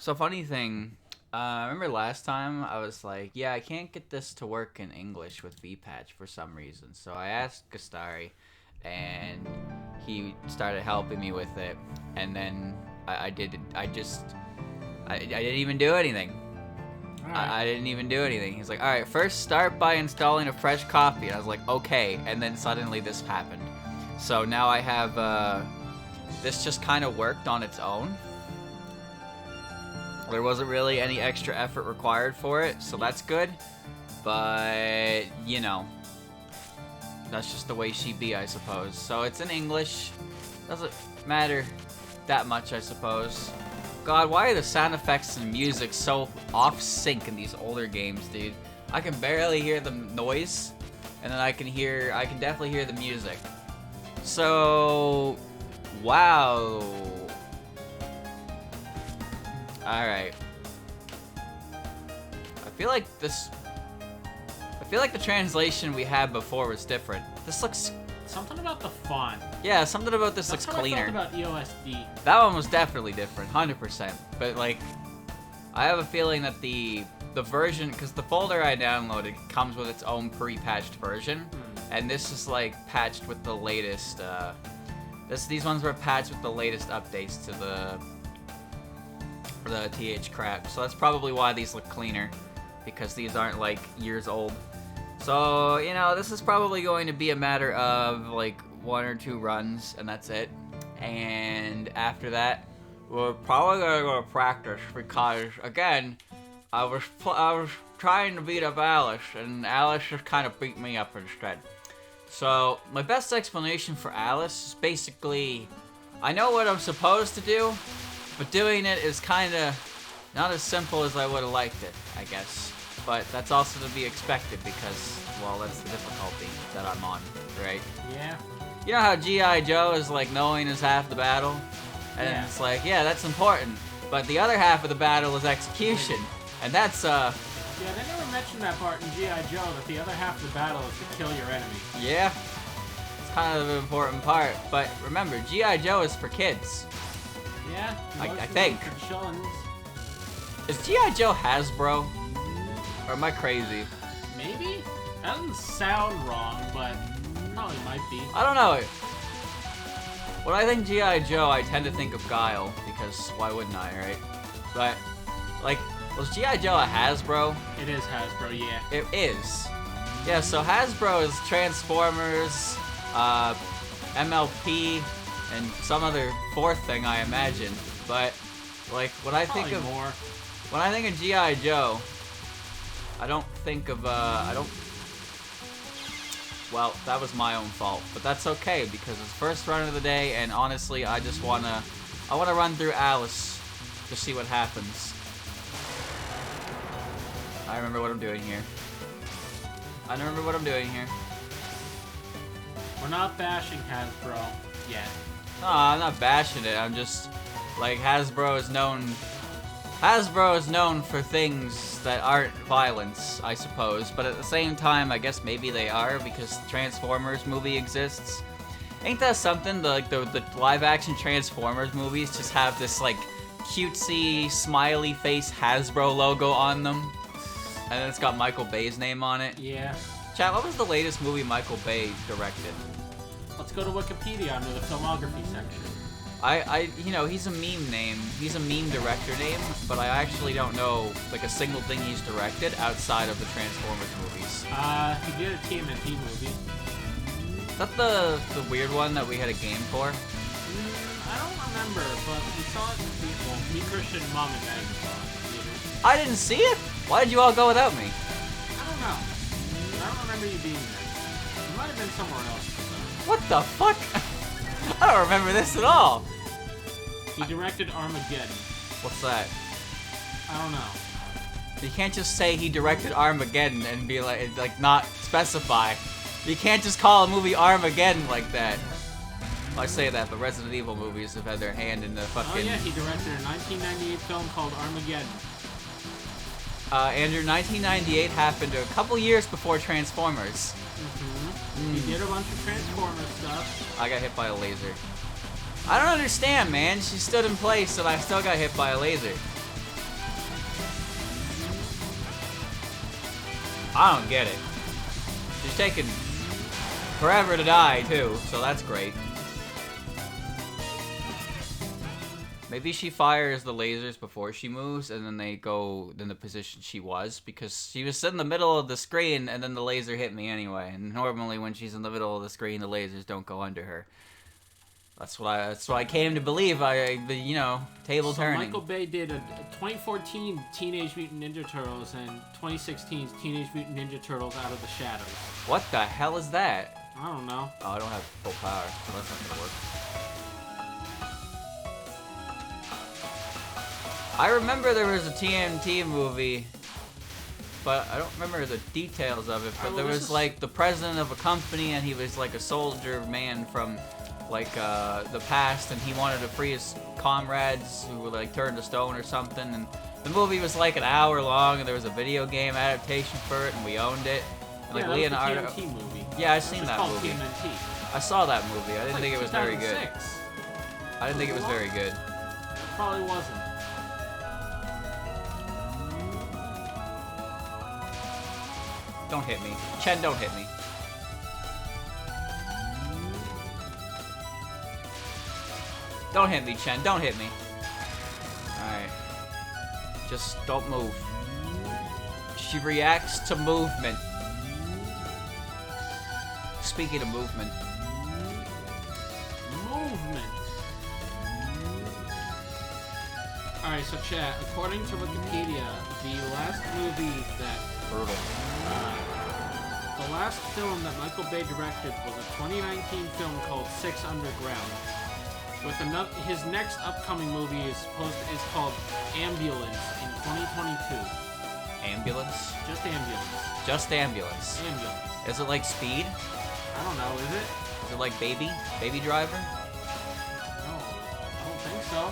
So funny thing, I remember last time I was like, yeah, I can't get this to work in English with VPatch for some reason. So I asked Gastari, and he started helping me with it. And then I did. I didn't even do anything. I didn't even do anything. He's like, all right, first start by installing a fresh copy. And I was like, okay. And then suddenly this happened. So now I have this just kind of worked on its own. There wasn't really any extra effort required for it, so that's good. But, you know, that's just the way she be, I suppose. So it's in English. Doesn't matter that much, I suppose. God, why are the sound effects and music so off sync in these older games, dude? I can barely hear the noise, and then I can definitely hear the music. So, wow. Alright. I feel like the translation we had before was different. This looks... Something about the font. Yeah, something about this looks That's cleaner. How I felt about EOSD. That one was definitely different, 100%. But, like, I have a feeling that the version... Because the folder I downloaded comes with its own pre-patched version. And this is, like, patched with the latest... These ones were patched with the latest updates to the TH crap. So that's probably why these look cleaner, because these aren't like years old. So, you know, this is probably going to be a matter of like 1 or 2 runs, and that's it. And after that, we're probably gonna go to practice, because again, I was trying to beat up Alice, and Alice just kind of beat me up instead. So my best explanation for Alice is basically, I know what I'm supposed to do, but doing it is kind of not as simple as I would have liked it, I guess. But that's also to be expected because, well, that's the difficulty that I'm on, right? Yeah. You know how G.I. Joe is like knowing is half the battle? And Yeah. it's like, yeah, that's important. But the other half of the battle is execution. And that's, Yeah, they never mentioned that part in G.I. Joe, that the other half of the battle is to kill your enemy. yeah. It's kind of an important part. But remember, G.I. Joe is for kids. Yeah. I most of think. them for chillins. Is G.I. Joe Hasbro? Or am I crazy? Maybe? That doesn't sound wrong, but probably might be. I don't know. When I think G.I. Joe, I tend to think of Guile, because why wouldn't I, right? But, like, was G.I. Joe a Hasbro? It is Hasbro, yeah. It is. Yeah, so Hasbro is Transformers, MLP, and some other 4th thing, I imagine. But, like, when I think Probably of... more. When I think of G.I. Joe, I don't think of, Well, that was my own fault, but that's okay, because it's first run of the day, and honestly, I wanna run through Alice to see what happens. I remember what I'm doing here. We're not bashing Hasbro yet. No, I'm not bashing it, I'm just, like, Hasbro is known for things that aren't violence, I suppose, but at the same time, I guess maybe they are, because the Transformers movie exists. Ain't that something? The live-action Transformers movies just have this, like, cutesy, smiley face Hasbro logo on them, and then it's got Michael Bay's name on it. Yeah. Chat, what was the latest movie Michael Bay directed? Let's go to Wikipedia under the filmography section. You know, he's a meme name. He's a meme director name, but I actually don't know, like, a single thing he's directed outside of the Transformers movies. He did a TMNT movie. Is that the weird one that we had a game for? I don't remember, but we saw it in the theater. Well, me, Christian, Mom, and Meg saw it in the theater. I didn't see it? Why did you all go without me? I don't know. I don't remember you being there. You might have been somewhere else. So. What the fuck? I don't remember this at all. He directed Armageddon. What's that? I don't know. You can't just say he directed Armageddon and be like not specify. You can't just call a movie Armageddon like that. Well, I say that, but Resident Evil movies have had their hand in the fucking... Oh yeah, he directed a 1998 film called Armageddon. Andrew, 1998 happened a couple years before Transformers. He did a bunch of Transformers stuff. I got hit by a laser. I don't understand, man. She stood in place and I still got hit by a laser. I don't get it. She's taking forever to die, too, so that's great. Maybe she fires the lasers before she moves, and then they go in the position she was, because she was in the middle of the screen, and then the laser hit me anyway. And normally when she's in the middle of the screen, the lasers don't go under her. That's what I came to believe. You know, table turning. Michael Bay did a 2014 Teenage Mutant Ninja Turtles and 2016's Teenage Mutant Ninja Turtles Out of the Shadows. What the hell is that? I don't know. Oh, I don't have full power, so that's not gonna work. I remember there was a TMT movie, but I don't remember the details of it. But there was like the president of a company, and he was like a soldier man from like the past, and he wanted to free his comrades who were like turned to stone or something. And the movie was like an hour long, and there was a video game adaptation for it, and we owned it. And, like, Leonardo. That was the TMT movie. Yeah, I've seen that movie. TMNT. I saw that movie. I didn't think it was very good. 2006. I didn't think it was very good. It probably wasn't. Don't hit me. Chen, don't hit me. Don't hit me, Chen. Don't hit me. Alright. Just don't move. She reacts to movement. Speaking of movement. Alright, so chat, according to Wikipedia, the last movie that... Brutal. The last film that Michael Bay directed was a 2019 film called Six Underground. With his next upcoming movie is called Ambulance in 2022. Ambulance? Just Ambulance. Just Ambulance. Ambulance. Is it like Speed? I don't know, is it? Is it like Baby? Baby Driver? No, I don't think so.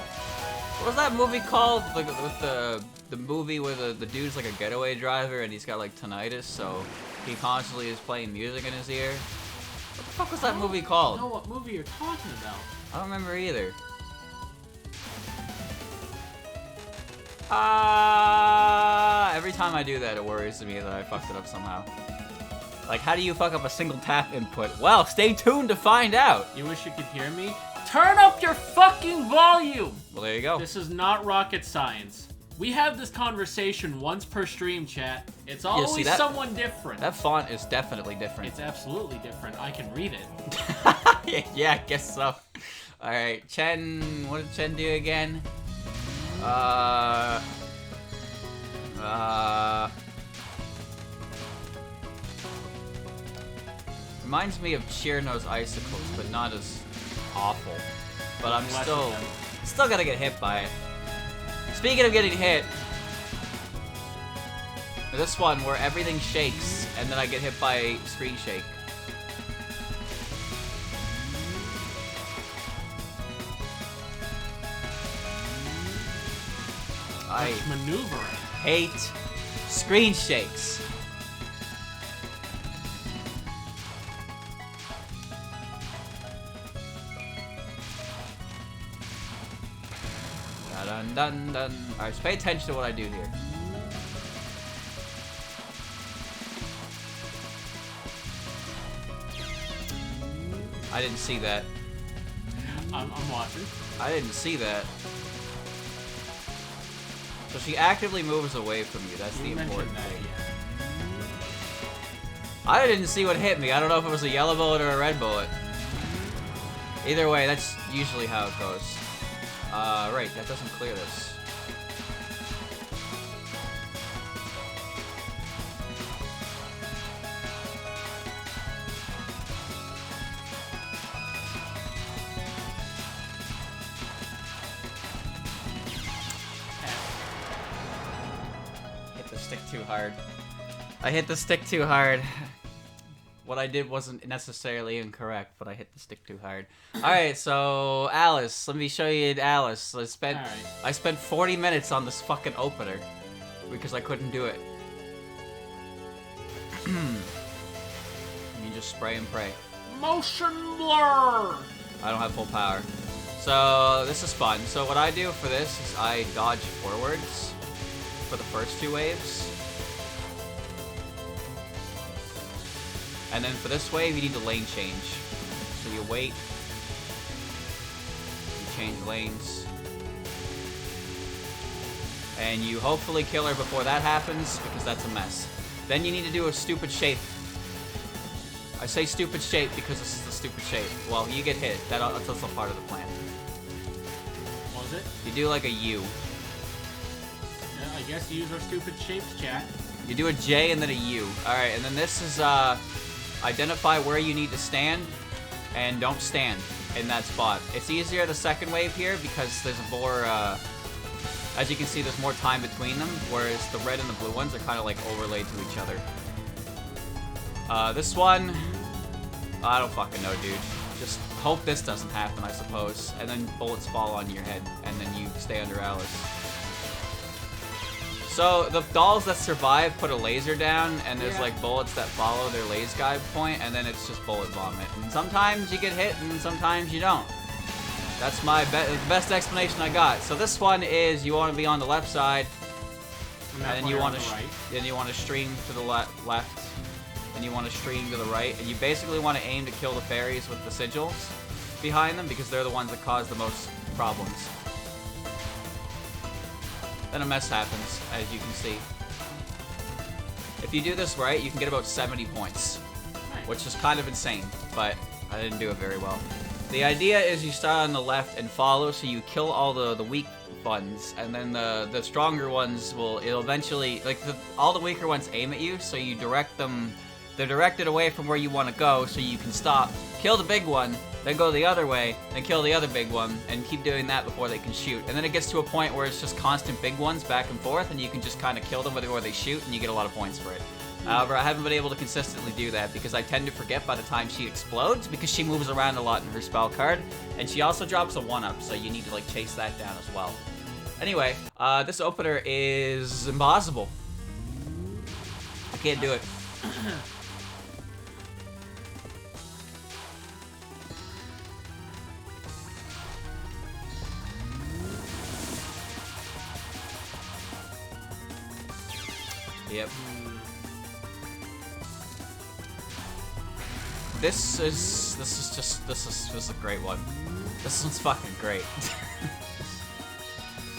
What was that movie called? Like, with the movie where the dude's like a getaway driver and he's got like tinnitus, so he constantly is playing music in his ear. What the fuck was that movie called? I don't know what movie you're talking about. I don't remember either. Every time I do that, it worries me that I fucked it up somehow. Like, how do you fuck up a single tap input? Well, stay tuned to find out. You wish you could hear me? Turn up your fucking volume! Well, there you go. This is not rocket science. We have this conversation once per stream, chat. It's always someone different. That font is definitely different. It's absolutely different. I can read it. Yeah, I guess so. Alright, Chen, what did Chen do again? Reminds me of Cheerno's Icicles, but not as awful. But I'm still gonna get hit by it. Speaking of getting hit, this one where everything shakes and then I get hit by screen shake. I maneuvering. Hate screen shakes. Dun dun dun. Alright, so pay attention to what I do here. I didn't see that. I'm watching. I didn't see that. So she actively moves away from you. That's the important thing. I didn't see what hit me. I don't know if it was a yellow bullet or a red bullet. Either way, that's usually how it goes. Right, that doesn't clear this. Hit the stick too hard. I hit the stick too hard. What I did wasn't necessarily incorrect, but I hit the stick too hard. Alright, so Alice, let me show you Alice. I spent 40 minutes on this fucking opener because I couldn't do it. You just spray and pray. Motion blur! I don't have full power. So this is fun. So what I do for this is I dodge forwards for the first two waves. And then for this wave, you need to lane change. So you wait. You change lanes. And you hopefully kill her before that happens, because that's a mess. Then you need to do a stupid shape. I say stupid shape because this is the stupid shape. Well, you get hit. That's also part of the plan. Was it? You do like a U. Yeah, I guess U's are stupid shapes, chat. You do a J and then a U. Alright, and then this is, identify where you need to stand, and don't stand in that spot. It's easier the second wave here because there's more, as you can see, there's more time between them, whereas the red and the blue ones are kind of like overlaid to each other. This one, I don't fucking know, dude. Just hope this doesn't happen, I suppose. And then bullets fall on your head, and then you stay under Alice. So, the dolls that survive put a laser down, and there's like bullets that follow their laser guide point, and then it's just bullet vomit. And sometimes you get hit, and sometimes you don't. That's my best explanation I got. So this one is you want to be on the left side, and then you want to stream to the left, and you want to stream to the right, and you basically want to aim to kill the fairies with the sigils behind them because they're the ones that cause the most problems. Then a mess happens, as you can see. If you do this right, you can get about 70 points, which is kind of insane, but I didn't do it very well. The idea is you start on the left and follow, so you kill all the weak ones, and then the stronger ones it'll eventually, like, all the weaker ones aim at you, so you direct them, they're directed away from where you want to go, so you can stop, kill the big one, then go the other way, then kill the other big one, and keep doing that before they can shoot. And then it gets to a point where it's just constant big ones back and forth, and you can just kind of kill them where they shoot, and you get a lot of points for it. However, I haven't been able to consistently do that because I tend to forget by the time she explodes because she moves around a lot in her spell card, and she also drops a 1-up, so you need to like chase that down as well. Anyway, this opener is impossible. I can't do it. Yep. This is a great one. This one's fucking great.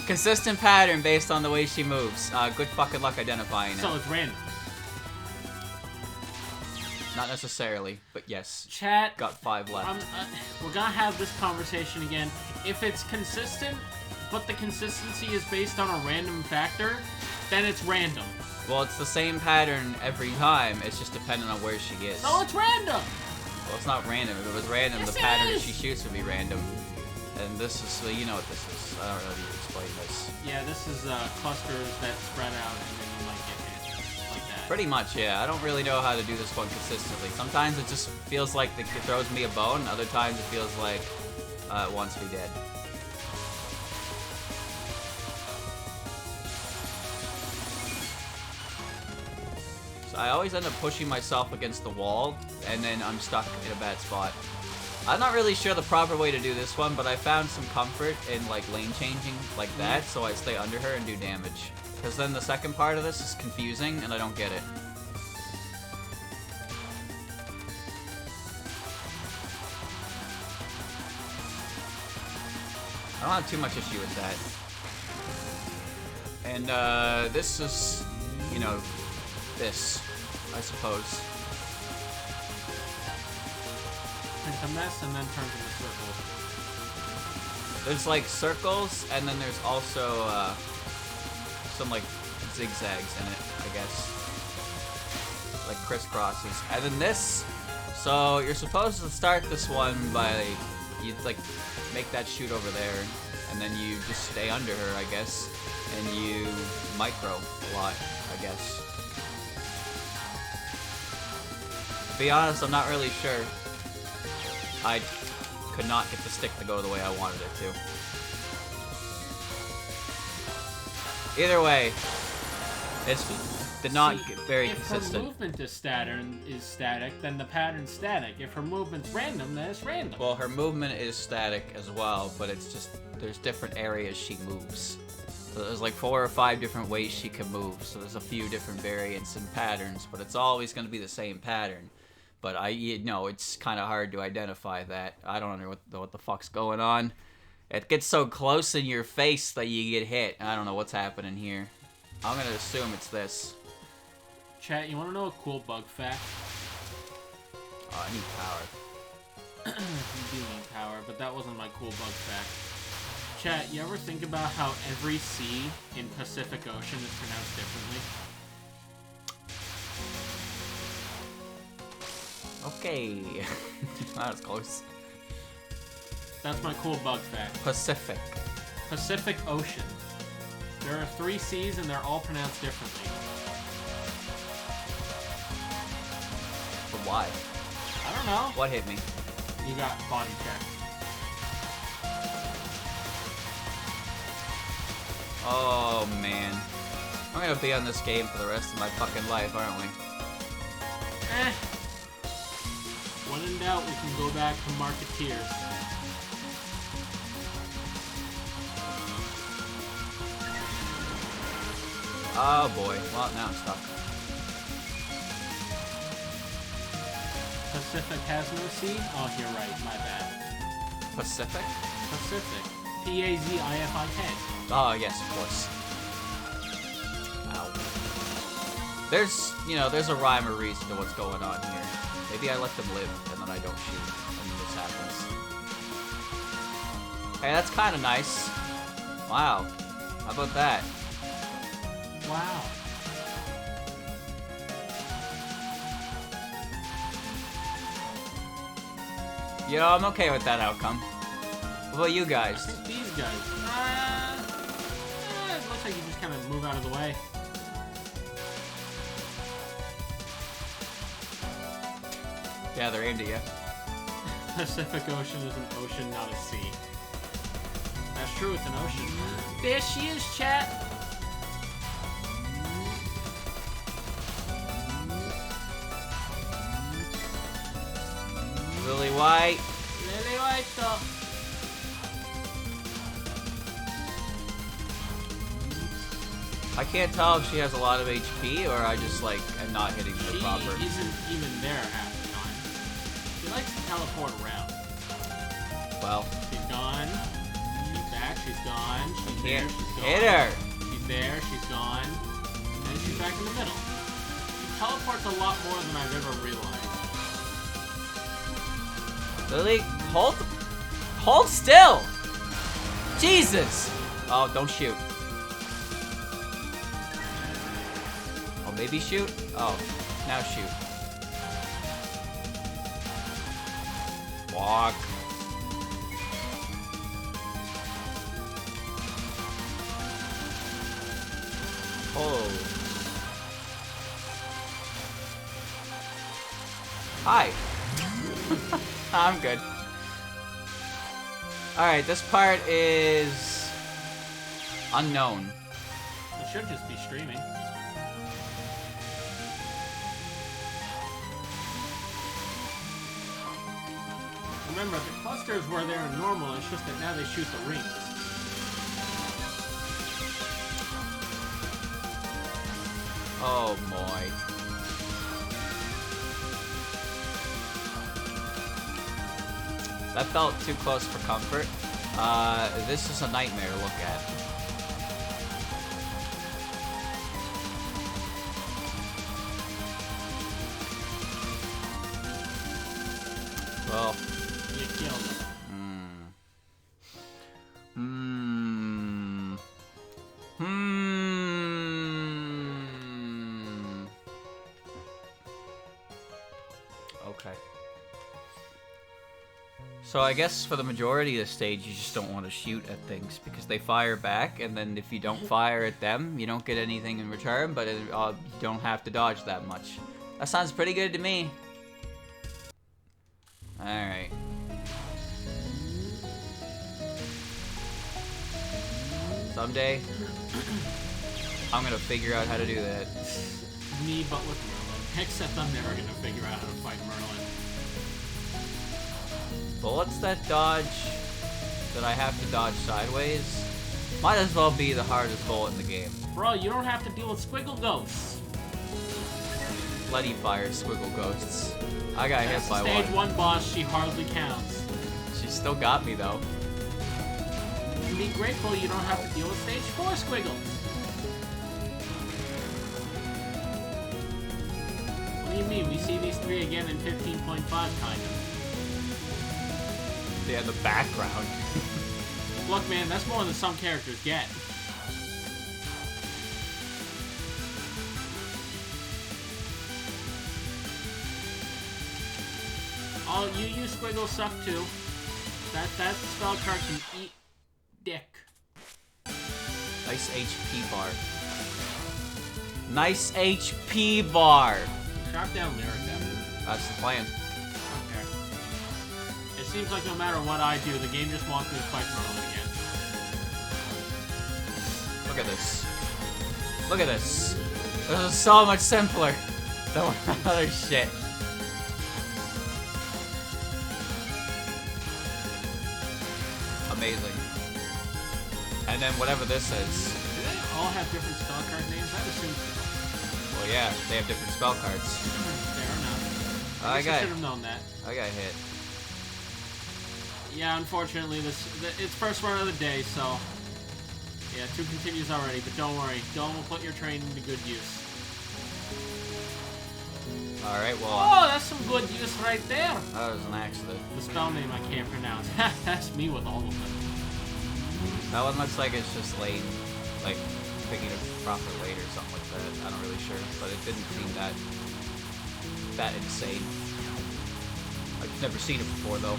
Consistent pattern based on the way she moves. Good fucking luck identifying it. So it's random. Not necessarily, but yes. Chat. Got 5 left. We're gonna have this conversation again. If it's consistent, but the consistency is based on a random factor, then it's random. Well, it's the same pattern every time. It's just dependent on where she is. No, it's random. Well, it's not random. If it was random, yes, the pattern that she shoots would be random. And this is, so you know what this is. I don't really need to explain this. Yeah, this is clusters that spread out and then you might get hit like that. Pretty much, yeah. I don't really know how to do this one consistently. Sometimes it just feels like it throws me a bone. Other times it feels like it wants me dead. So I always end up pushing myself against the wall, and then I'm stuck in a bad spot. I'm not really sure the proper way to do this one, but I found some comfort in like lane changing like that, so I stay under her and do damage. Because then the second part of this is confusing, and I don't get it. I don't have too much issue with that. And this is, you know, this, I suppose. It's a mess and then turns into circles. There's like circles, and then there's also some like zigzags in it, I guess. Like crisscrosses. And then this, so you're supposed to start this one by, you like make that shoot over there, and then you just stay under her, I guess, and you micro a lot, I guess. To be honest, I'm not really sure. I could not get the stick to go the way I wanted it to. Either way, it's not very consistent. If her movement is static, then the pattern's static. If her movement's random, then it's random. Well, her movement is static as well, but it's just, there's different areas she moves. So there's like 4 or 5 different ways she can move, so there's a few different variants and patterns, but it's always going to be the same pattern. but you know, it's kind of hard to identify that. I don't know what the fuck's going on. It gets so close in your face that you get hit. I don't know what's happening here. I'm gonna assume it's this. Chat, you want to know a cool bug fact? Oh, I need power. You do need power, but that wasn't my cool bug fact. Chat, you ever think about how every sea in Pacific Ocean is pronounced differently? Okay. That was close. That's my cool bug fact. Pacific. Pacific Ocean. There are 3 seas and they're all pronounced differently. But why? I don't know. What hit me? You got body check. Oh, man. I'm gonna be on this game for the rest of my fucking life, aren't we? When in doubt, we can go back to Marketeers. Oh, boy. Well, now I'm stuck. Pacific has no sea? Oh, you're right. My bad. Pacific? Pacific. P-A-Z-I-F-I-K. Oh, yes, of course. Ow. There's a rhyme or reason to what's going on here. Maybe I let them live, and then I don't shoot, and then this happens. Hey, that's kind of nice. Wow. How about that? Wow. You know, I'm okay with that outcome. What about you guys? I think these guys. It looks like you just kind of move out of the way. Yeah, they're into you. Pacific Ocean is an ocean, not a sea. That's true, it's an ocean. There she is, chat. Lily White. Lily White, though. I can't tell if she has a lot of HP or I just like am not hitting her proper. She isn't even there half the time. She likes to teleport around. Well, She's gone. She's back. She's gone. She's there. She's gone. hit her. She's there. She's gone. And then she's back in the middle. She teleports a lot more than I've ever realized. Lily, hold still. Jesus. Oh, don't shoot. Oh, maybe shoot. Oh, now shoot. Walk. Oh. Hi. I'm good. Alright, this part is unknown. It should just be streaming. Remember, the clusters were there in normal, it's just that now they shoot the rings. Oh boy. That felt too close for comfort. This is a nightmare to look at. Well, You killed them. Okay. So I guess for the majority of the stage, you just don't want to shoot at things because they fire back, and then if you don't fire at them, you don't get anything in return, but you don't have to dodge that much. That sounds pretty good to me. Alright. Someday, I'm gonna figure out how to do that. Me, but with Merlin. Except I'm never gonna figure out how to fight Merlin. But what's that dodge that I have to dodge sideways? Might as well be the hardest bullet in the game. Bro, you don't have to deal with squiggle ghosts. slutty fire squiggle ghosts. I got hit by Stage one. 1 boss, she hardly counts. She still got me though. Be grateful you don't have to deal with stage 4 squiggles. What do you mean? We see these 3 again in 15.5, kind of. Yeah, the background. Look, man, that's more than some characters get. Oh, you squiggles suck too. That spell card can eat dick. Nice HP bar. Nice HP bar. Chop down lyric then. That's the plan. Okay. It seems like no matter what I do, the game just wants me to fight Merlin again. Look at this. Look at this. This is so much simpler than other shit. Amazing. And then whatever this is. Do they all have different spell card names? I assume so. Well, yeah, they have different spell cards. Fair enough. I should have known that. I got hit. Yeah, unfortunately, it's first run of the day, so yeah, 2 continues already. But don't worry, Dylan will put your training to good use. All right, well. Oh, that's some good use right there. That was an accident. The spell name I can't pronounce. That's me with all of them. That one looks like it's just late, like picking it proper late or something like that. I'm not really sure, but it didn't seem that insane. I've never seen it before though.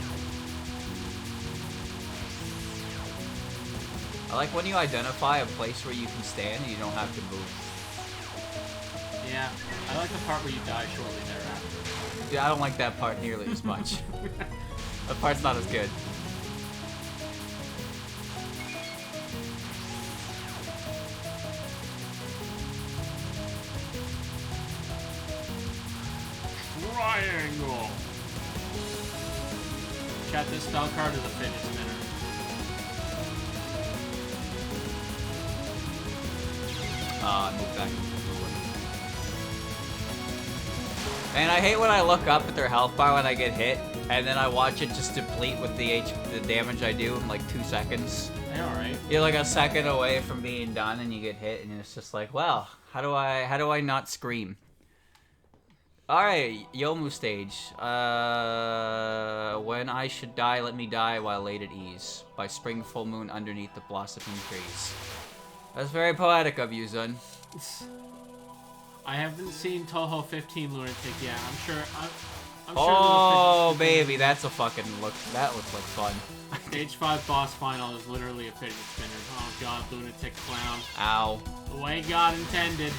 I like when you identify a place where you can stand and you don't have to move. Yeah, I like the part where you die shortly thereafter. Yeah, I don't like that part nearly as much. That part's not as good. Triangle. Chat, this spell card is a fidget spinner. Move back. And I hate when I look up at their health bar when I get hit, and then I watch it just deplete with the damage I do in like 2 seconds. Yeah, alright. You're like a second away from being done, and you get hit, and it's just like, well, how do I not scream? All right, Yomu stage. When I should die, let me die while laid at ease. By spring full moon underneath the blossoming trees. That's very poetic of you, Zun. I haven't seen Touhou 15 Lunatic yet. I'm sure. Oh, baby, that's a fucking look. That looks like fun. Stage 5 boss final is literally a fidget spinner. Oh god, Lunatic Clown. Ow. The way God intended.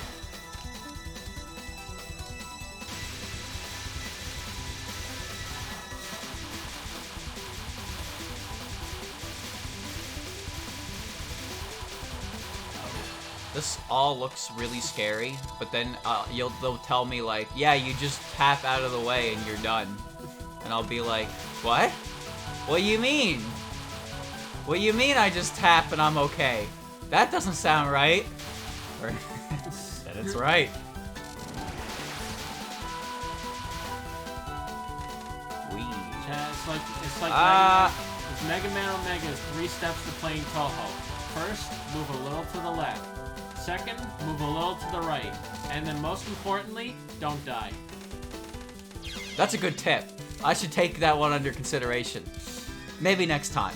This all looks really scary, but then they'll tell me like, yeah, you just tap out of the way and you're done. And I'll be like, what? What do you mean? What do you mean I just tap and I'm okay? That doesn't sound right. Then it's right. It's like Mega Man Omega is 3 steps to playing Touhou. First, move a little to the left. Second, move a little to the right. And then most importantly, don't die. That's a good tip. I should take that one under consideration. Maybe next time.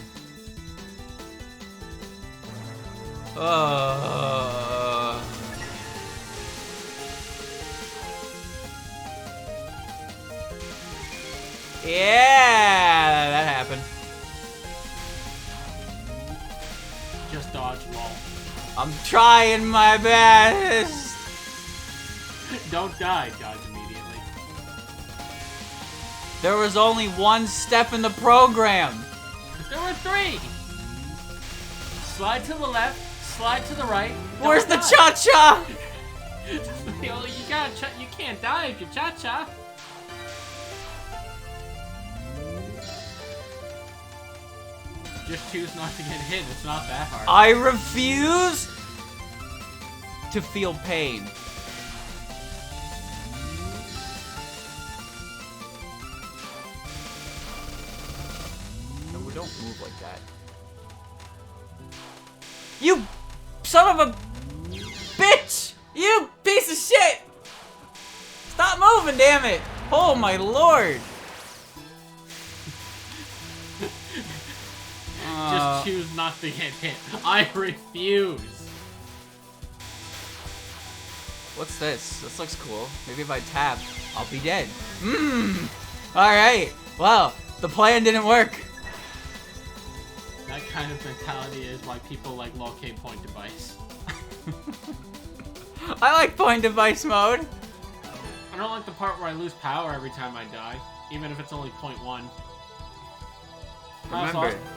Yeah, that happened. Just dodge, lol. I'm trying my best. Don't die, dodge immediately. There was only 1 step in the program. There were 3. Slide to the left, slide to the right. Where's the cha-cha? You can't die if you cha-cha. Just choose not to get hit. It's not that hard. I refuse to feel pain. don't move like that. You son of a bitch! You piece of shit! Stop moving, damn it! Oh my lord! Just choose not to get hit. I refuse. What's this? This looks cool. Maybe if I tap, I'll be dead. Alright. Well, the plan didn't work. That kind of mentality is why people like locate point device. I like point device mode. I don't like the part where I lose power every time I die, even if it's only 0.1.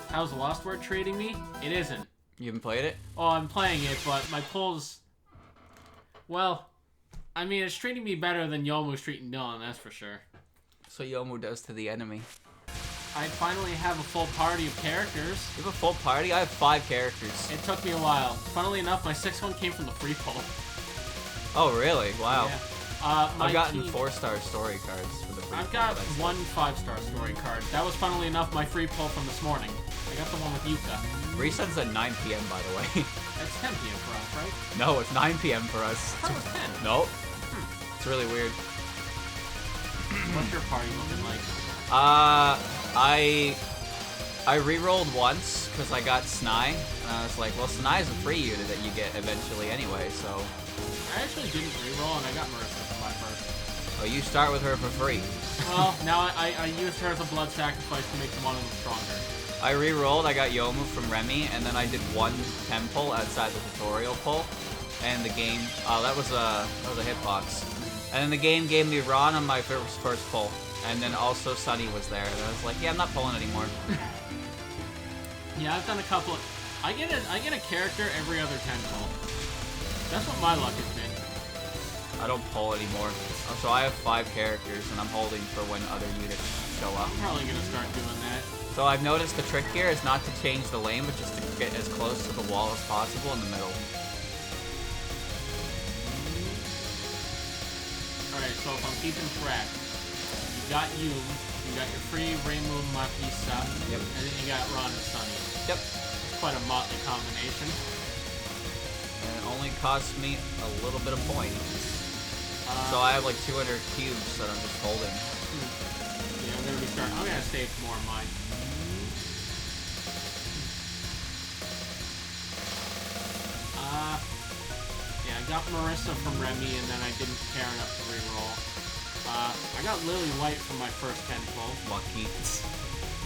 How's the Lost Word treating me? It isn't. You haven't played it? Oh, I'm playing it, but my pulls... Well, I mean, it's treating me better than Yomu's treating Dylan, that's for sure. So Yomu does to the enemy. I finally have a full party of characters. You have a full party? I have 5 characters. It took me a while. Funnily enough, my 6th one came from the free pull. Oh, really? Wow. Yeah. I've gotten 4-star story cards for the free I've pull, got that's one 5-star story card. That was, funnily enough, my free pull from this morning. I got the one with Yuka. Resets at 9 p.m. by the way. That's 10 p.m. for us, right? No, it's 9 p.m. for us. That was 10. Nope. It's really weird. What's your party looking like? I re-rolled once because I got Snai, and I was like, well, Snai is a free unit that you get eventually anyway, so... I actually didn't re-roll, and I got Marissa for my first. Oh, you start with her for free. Well, now I used her as a blood sacrifice to make one of them stronger. I re-rolled, I got Yomu from Remy, and then I did one 10 pull outside the tutorial pull, and the game... Oh, that was a hitbox. And then the game gave me Ron on my first pull. And then also Sunny was there, and I was like, yeah, I'm not pulling anymore. Yeah, I've done a couple. I get a character every other 10 pull. That's what my luck has been. I don't pull anymore. So I have 5 characters, and I'm holding for when other units show up. I'm probably gonna start doing that. So I've noticed the trick here is not to change the lane, but just to get as close to the wall as possible in the middle. Alright, so if I'm keeping track, you got Yum, you got your free Reimu Makisa, Yep. and then you got Ron and Sunny. Yep. It's quite a motley combination. And it only costs me a little bit of points. So I have like 200 cubes that I'm just holding. Yeah, I'm gonna save more of mine. Yeah, I got Marissa from Remy, and then I didn't care enough to reroll. I got Lily White from my first 10 pull. Lucky.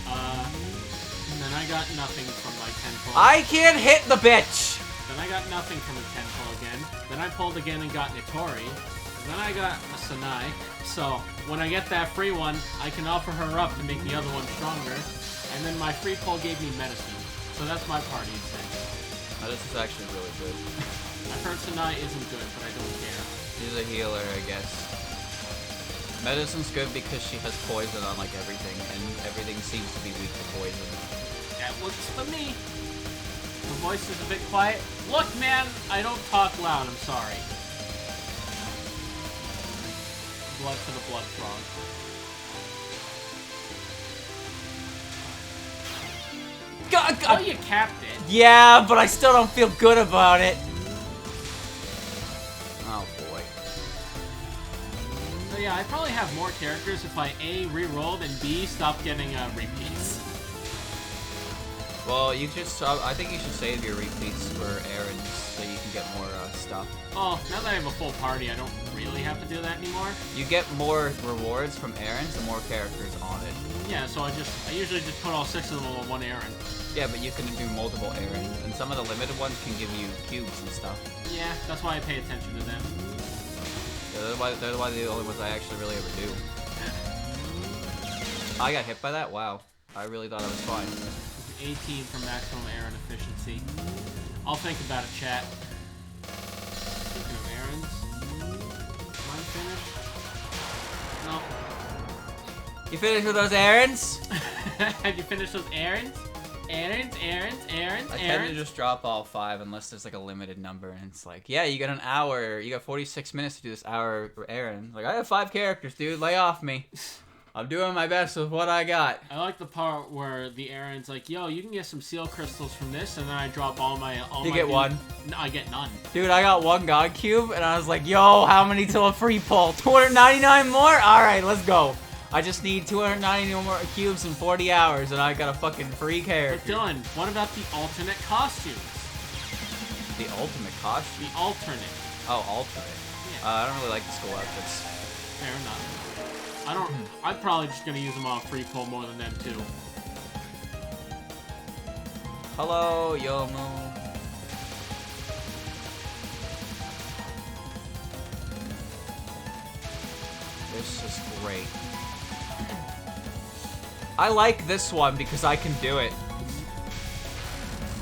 And then I got nothing from my 10 pull. I can't hit the bitch! Then I got nothing from the 10 pull again. Then I pulled again and got Nitori. And then I got a Sanai. So, when I get that free one, I can offer her up to make the other one stronger. And then my free pull gave me medicine. So that's my party thing. Oh, this is actually really good. I've heard Sanai isn't good, but I don't care. She's a healer, I guess. Medicine's good because she has poison on like everything, and everything seems to be weak to poison. That works for me. The voice is a bit quiet. Look, man, I don't talk loud, I'm sorry. Blood for the blood frog. Oh, you capped it. Yeah, but I still don't feel good about it. Oh boy. So yeah, I probably have more characters if I A, re-rolled, and B, stop getting repeats. Well, you just, I think you should save your repeats for errands so you can get more stuff. Oh, now that I have a full party, I don't really have to do that anymore. You get more rewards from errands and more characters on it. Yeah, so I usually just put all 6 of them on one errand. Yeah, but you can do multiple errands, and some of the limited ones can give you cubes and stuff. Yeah, that's why I pay attention to them. Yeah, they're the only ones I actually really ever do. I got hit by that? Wow. I really thought I was fine. 18 for maximum errand efficiency. I'll think about it, chat. Speaking of errands, am I finished? No. You finished with those errands? Have you finished those errands? Errands. I tend to just drop all 5 unless there's like a limited number, and it's like, yeah, you got an hour, you got 46 minutes to do this hour errand. Like, I have 5 characters, dude, lay off me. I'm doing my best with what I got. I like the part where the Aaron's like, yo, you can get some seal crystals from this, and then I drop all my... You get one. No, I get none. Dude, I got one God Cube, and I was like, yo, how many till a free pull? 299 more? Alright, let's go. I just need 290 more cubes in 40 hours, and I got a fucking free character. But Dylan, what about the alternate costumes? The ultimate costume? The alternate. Oh, alternate. Yeah. I don't really like the school outfits. Fair enough. I'm probably just gonna use them on free pull more than them too. Hello, Yomu. This is great. I like this one because I can do it.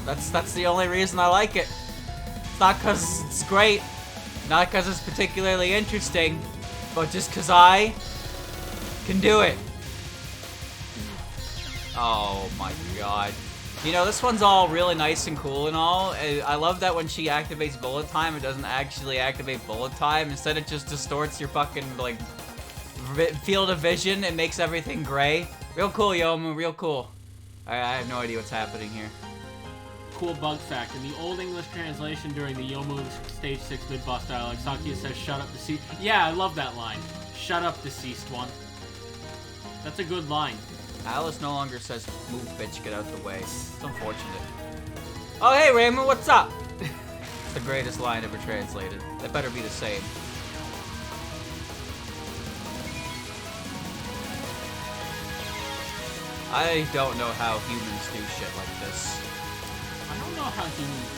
That's the only reason I like it. It's not because it's great, not because it's particularly interesting, but just because I can do it. Oh my god. You know, this one's all really nice and cool and all. I love that when she activates bullet time, it doesn't actually activate bullet time. Instead, it just distorts your fucking, like, field of vision and makes everything gray. Real cool, Yomu, real cool. I have no idea what's happening here. Cool bug fact. In the Old English translation during the Yomu Stage 6 mid-boss dialogue, Sakia says, shut up, deceased. Yeah, I love that line. Shut up, deceased one. That's a good line. Alice no longer says, move, bitch, get out the way. It's unfortunate. Oh, hey, Raymond, what's up? It's the greatest line ever translated. That better be the same. I don't know how humans do shit like this. I don't know how humans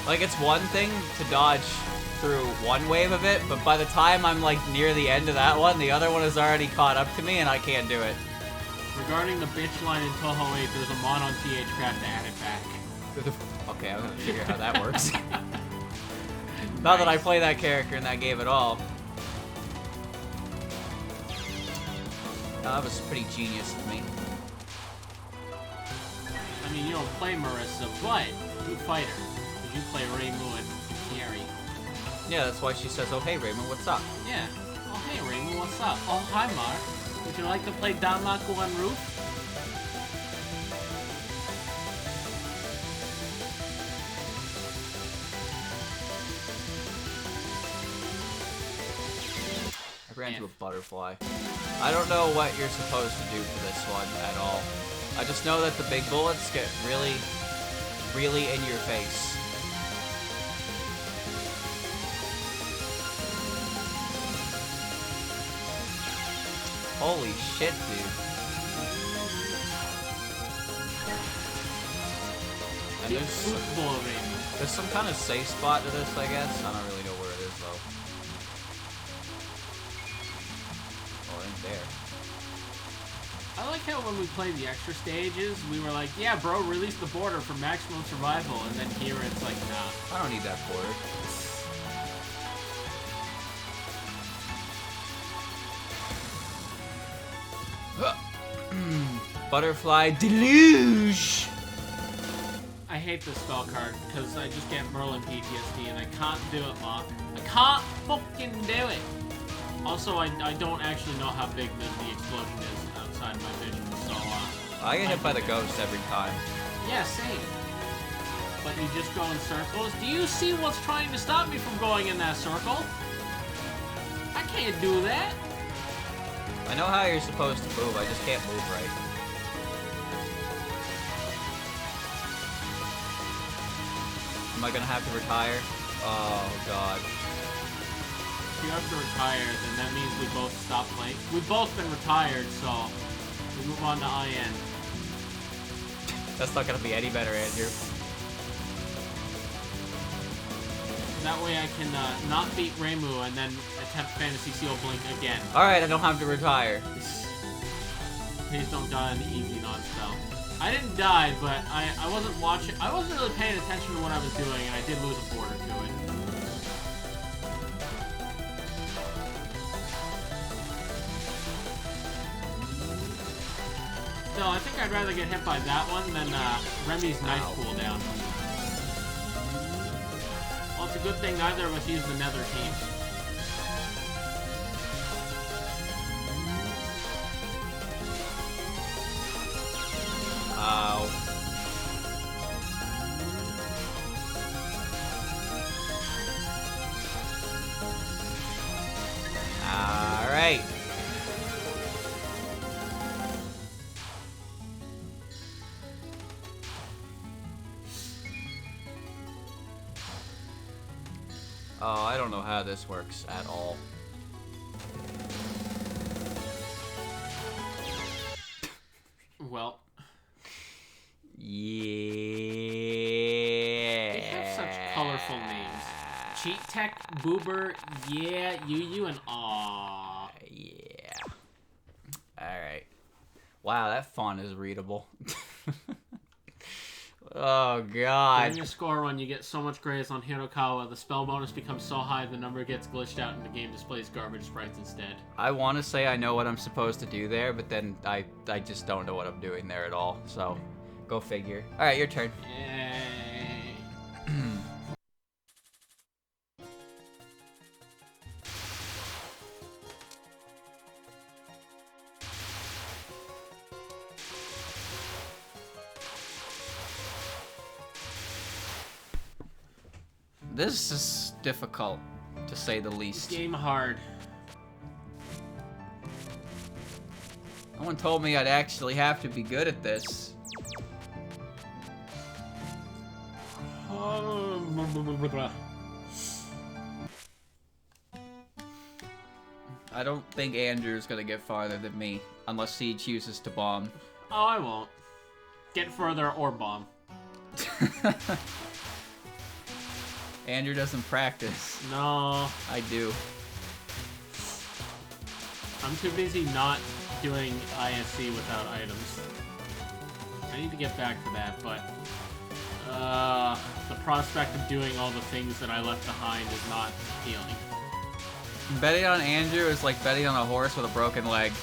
do. Like, it's one thing to dodge through one wave of it, but by the time I'm, like, near the end of that one, the other one has already caught up to me, and I can't do it. Regarding the bitch line in Touhou 8, there's a mod on THCraft to add it back. Okay, I'm gonna figure out how that works. Not that I play that character in that game at all. That was pretty genius of me. I mean, you don't play Marissa, but you fight her. Because you play Reimu and Kieri. Yeah, that's why she says, oh hey Raymond, what's up? Yeah. Oh hey Reimu, what's up? Oh hi Mark. Would you like to play Danmaku on Roof? I ran into a butterfly. I don't know what you're supposed to do for this one at all. I just know that the big bullets get really, really in your face. Holy shit, dude. And there's some kind of safe spot to this, I guess. I don't really know where it is, though. Oh, it ain't there. I like how when we played the extra stages, we were like, yeah, bro, release the border for maximum survival. And then here it's like, nah. I don't need that border. Butterfly deluge. I hate this spell card because I just get Merlin PTSD and I can't do it, Ma. I can't fucking do it. Also, I don't actually know how big the explosion is outside my vision, so I get hit by the ghost every time. Yeah, same. But you just go in circles. Do you see what's trying to stop me from going in that circle? I can't do that. I know how you're supposed to move, I just can't move right. Am I gonna have to retire? Oh god. If you have to retire, then that means we both stop playing. We've both been retired, so we move on to IN. That's not gonna be any better, Andrew. That way I can not beat Reimu and then attempt Fantasy Seal Blink again. Alright, I don't have to retire. Please don't die on the easy non-spell. I didn't die, but I wasn't watching. I wasn't really paying attention to what I was doing, and I did lose a border to it. Still, I think I'd rather get hit by that one than Remy's knife cooldown. Well, It's a good thing neither of us used the nether team. Ow. Alright. Oh, I don't know how this works at all. Well. Yeah. They have such colorful names. Cheat Tech, Boober, yeah, Yu, and Aw. Yeah. Alright. Wow, that font is readable. Oh, God. During your score run, you get so much grace on Hirokawa, the spell bonus becomes so high the number gets glitched out and the game displays garbage sprites instead. I want to say I know what I'm supposed to do there, but then I just don't know what I'm doing there at all. So, go figure. Alright, your turn. Yay. This is difficult, to say the least. Game hard. No one told me I'd actually have to be good at this. I don't think Andrew's gonna get farther than me, unless he chooses to bomb. Oh, I won't. Get further or bomb. Andrew doesn't practice. No. I do. I'm too busy not doing ISC without items. I need to get back to that, but the prospect of doing all the things that I left behind is not appealing. Betting on Andrew is like betting on a horse with a broken leg.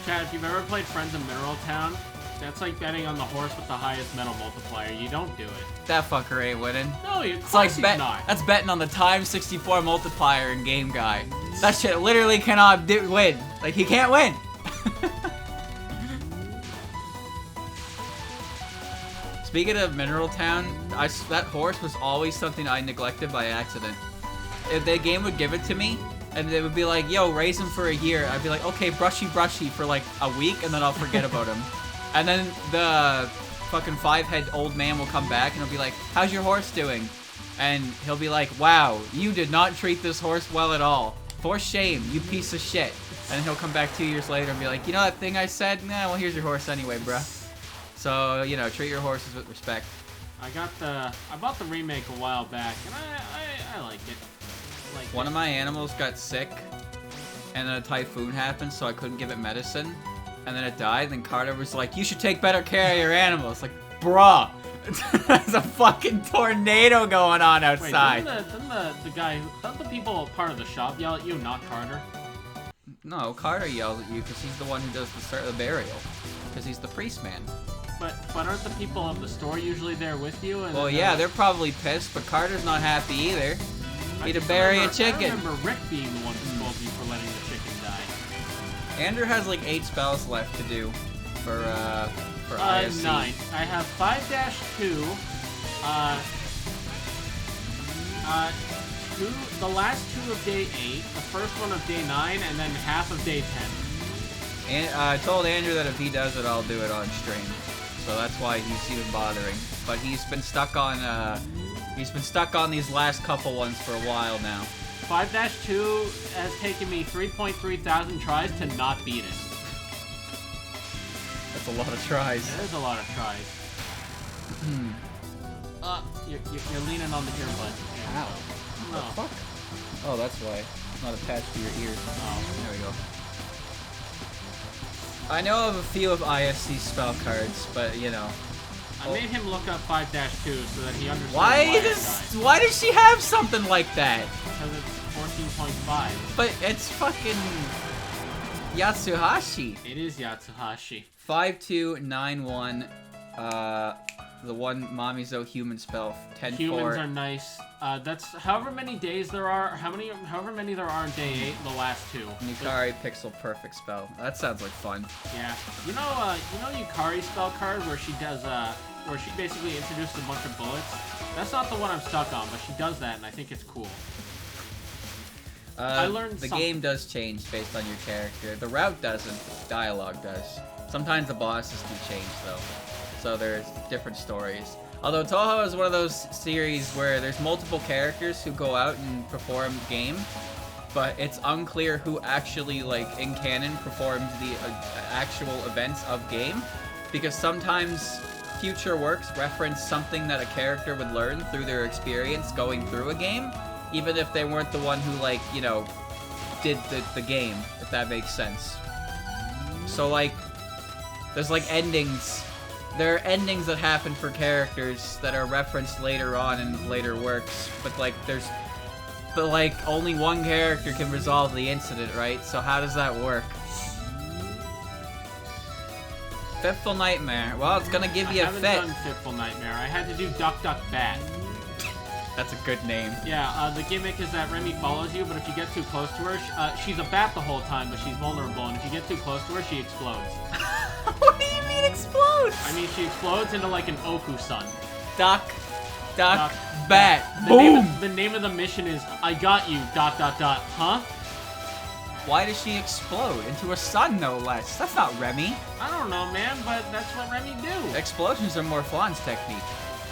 Chad, if you've ever played Friends of Mineral Town, that's like betting on the horse with the highest metal multiplier. You don't do it. That fucker ain't winning. No, It's like not. That's betting on the times 64 multiplier in Game Guy. That shit literally cannot win. Like, he can't win. Speaking of Mineral Town, that horse was always something I neglected by accident. If the game would give it to me, and they would be like, yo, raise him for a year, I'd be like, okay, brushy for like a week, and then I'll forget about him. And then the fucking 5-head old man will come back, and he'll be like, how's your horse doing? And he'll be like, wow, you did not treat this horse well at all. For shame, you piece of shit. And he'll come back 2 years later and be like, you know that thing I said? Nah, well, here's your horse anyway, bruh. So, you know, treat your horses with respect. I bought the remake a while back, and I like it. One of my animals got sick, and then a typhoon happened, so I couldn't give it medicine. And then it died, and then Carter was like, you should take better care of your animals. Like, bruh. There's a fucking tornado going on outside. Wait, doesn't the people part of the shop yell at you, not Carter? No, Carter yells at you because he's the one who does the burial. Because he's the priest man. But aren't the people of the store usually there with you? And well, yeah, they're probably pissed, but Carter's not happy either. He'd to bury a chicken. I remember Rick being the one who scolded you for letting the chicken die. Andrew has like 8 spells left to do for ISC. 9. I have 5-2. The last 2 of day 8, the first one of day 9, and then half of day 10. And I told Andrew that if he does it, I'll do it on stream. So that's why he's even bothering. But he's been stuck on these last couple ones for a while now. 5-2 has taken me 3.3 thousand tries to not beat it. That's a lot of tries. That is a lot of tries. You're leaning on the earbud. Ow. No. What the fuck? Oh, that's why. It's not attached to your ears. Oh. There we go. I know of a few of ISC spell cards, but you know. I made him look up 5-2 so that he understood why does she have something like that? Because it's 14.5. But it's fucking Yatsuhashi. It is Yatsuhashi. 5291 the one Mamizo human spell. 10-4. Humans are nice. That's however many days there are. However many there are in day 8. The last 2. Yukari Pixel Perfect spell. That sounds like fun. Yeah. You know Yukari's spell card where she does where she basically introduces a bunch of bullets. That's not the one I'm stuck on, but she does that, and I think it's cool. I learned the game does change based on your character. The route doesn't. Dialogue does. Sometimes the bosses do change though. So there's different stories. Although Touhou is one of those series where there's multiple characters who go out and perform game, but it's unclear who actually, like, in canon, performed the actual events of game, because sometimes future works reference something that a character would learn through their experience going through a game, even if they weren't the one who, like, you know, did the game, if that makes sense. So, like, there's, like, endings. There are endings that happen for characters that are referenced later on in later works, but, like, only one character can resolve the incident, right? So how does that work? Fitful Nightmare. Well, it's gonna give you a fit. I haven't done Fitful Nightmare. I had to do Duck Duck Bat. That's a good name. Yeah, the gimmick is that Remy follows you, but if you get too close to her, she's a bat the whole time, but she's vulnerable, and if you get too close to her, she explodes. What do you mean explodes? I mean, she explodes into, like, an Oku-sun. Duck, bat. Boom! The name of the mission is, I got you, ... Huh? Why does she explode? Into a sun, no less. That's not Remy. I don't know, man, but that's what Remy do. Explosions are more Flawn's technique.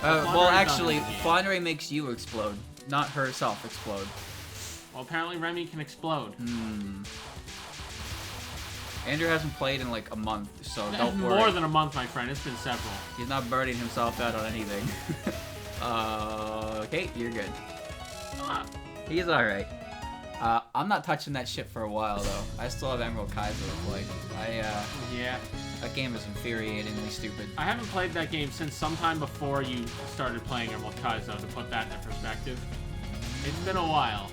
Well, actually, Flawnray makes you explode, not herself explode. Well, apparently Remy can explode. Andrew hasn't played in like a month, so don't worry. More than a month, my friend. It's been several. He's not burning himself out on anything. Okay, you're good. He's alright. I'm not touching that shit for a while, though. I still have Emerald Kaizo to play. Yeah. That game is infuriatingly stupid. I haven't played that game since sometime before you started playing Emerald Kaizo, to put that into perspective. It's been a while.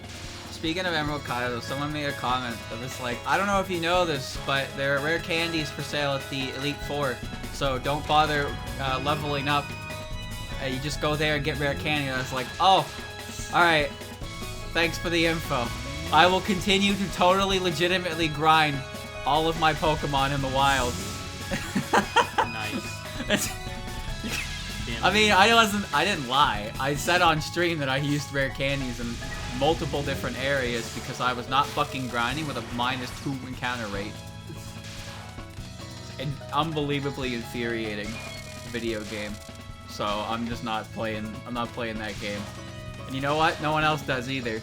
Speaking of Emerald Kaizo, someone made a comment that was like, I don't know if you know this, but there are rare candies for sale at the Elite Four, so don't bother leveling up. You just go there and get rare candy. And I was like, oh, alright. Thanks for the info. I will continue to totally legitimately grind all of my Pokemon in the wild. Nice. I mean, I didn't lie. I said on stream that I used rare candies in multiple different areas because I was not fucking grinding with a -2 encounter rate. An unbelievably infuriating video game. So I'm just not playing. I'm not playing that game. And you know what? No one else does either.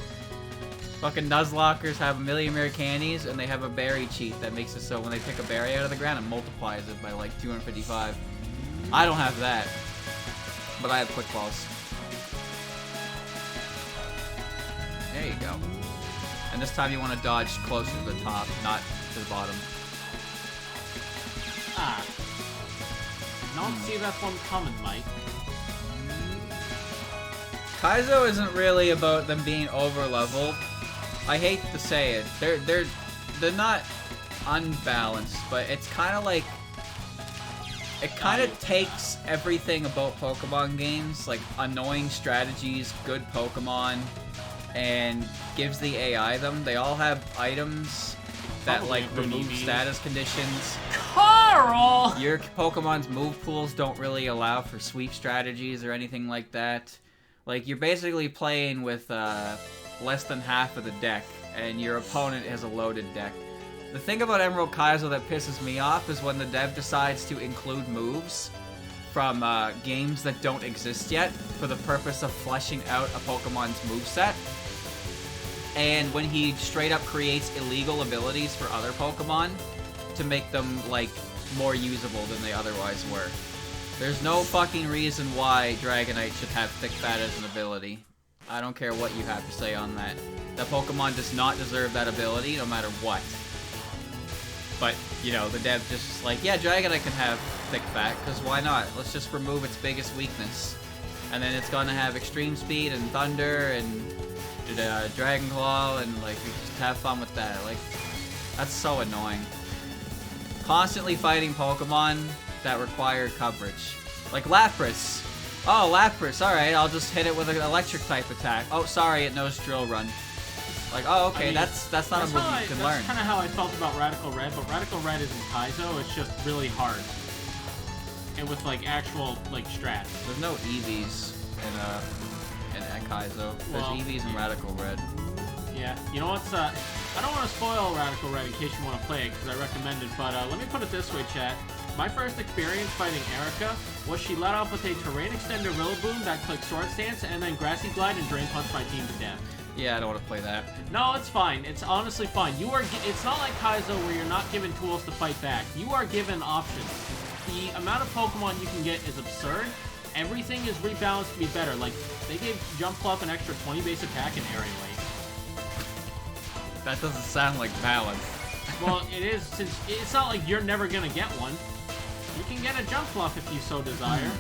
Fucking Nuzlockers have a million rare candies, and they have a berry cheat that makes it so when they pick a berry out of the ground, it multiplies it by like 255. I don't have that, but I have quick balls. There you go. And this time you want to dodge closer to the top, not to the bottom. Ah. Don't see that one coming, Mike. Kaizo isn't really about them being over-leveled. I hate to say it. They're not unbalanced, but it's kind of like... It kind of takes everything about Pokemon games, like annoying strategies, good Pokemon, and gives the AI them. They all have items that like remove status conditions. Carl! Your Pokemon's move pools don't really allow for sweep strategies or anything like that. Like, you're basically playing with less than half of the deck, and your opponent has a loaded deck. The thing about Emerald Kaizo that pisses me off is when the dev decides to include moves from games that don't exist yet for the purpose of fleshing out a Pokemon's moveset. And when he straight up creates illegal abilities for other Pokemon to make them, like, more usable than they otherwise were. There's no fucking reason why Dragonite should have Thick Fat as an ability. I don't care what you have to say on that. That Pokemon does not deserve that ability no matter what. But, you know, the dev just like, yeah, Dragonite can have Thick Fat, because why not? Let's just remove its biggest weakness. And then it's gonna have Extreme Speed and Thunder and Dragon Claw, and, like, we just have fun with that. Like, that's so annoying. Constantly fighting Pokemon that require coverage. Like Lapras. Oh, Lapras. Alright, I'll just hit it with an electric type attack. Oh, sorry, it knows Drill Run. Like, oh, okay, I mean, that's not a move you can learn. That's kind of how I felt about Radical Red, but Radical Red isn't Kaizo, it's just really hard. And with, like, actual, like, strats. There's no EVs in Kaizo. There's Well, EVs in Radical Red. Yeah, you know what's, I don't want to spoil Radical Red in case you want to play it, because I recommend it, but let me put it this way, chat. My first experience fighting Erica was she let off with a Terrain Extender Rillaboom that clicked Sword Stance, and then Grassy Glide and Drain Punch my team to death. Yeah, I don't want to play that. No, it's fine. It's honestly fine. It's not like Kaizo where you're not given tools to fight back. You are given options. The amount of Pokemon you can get is absurd. Everything is rebalanced to be better. Like, they gave Jump Fluff an extra 20 base attack and Area Weight. That doesn't sound like balance. Well, it is, since it's not like you're never gonna get one. You can get a Jump Fluff if you so desire.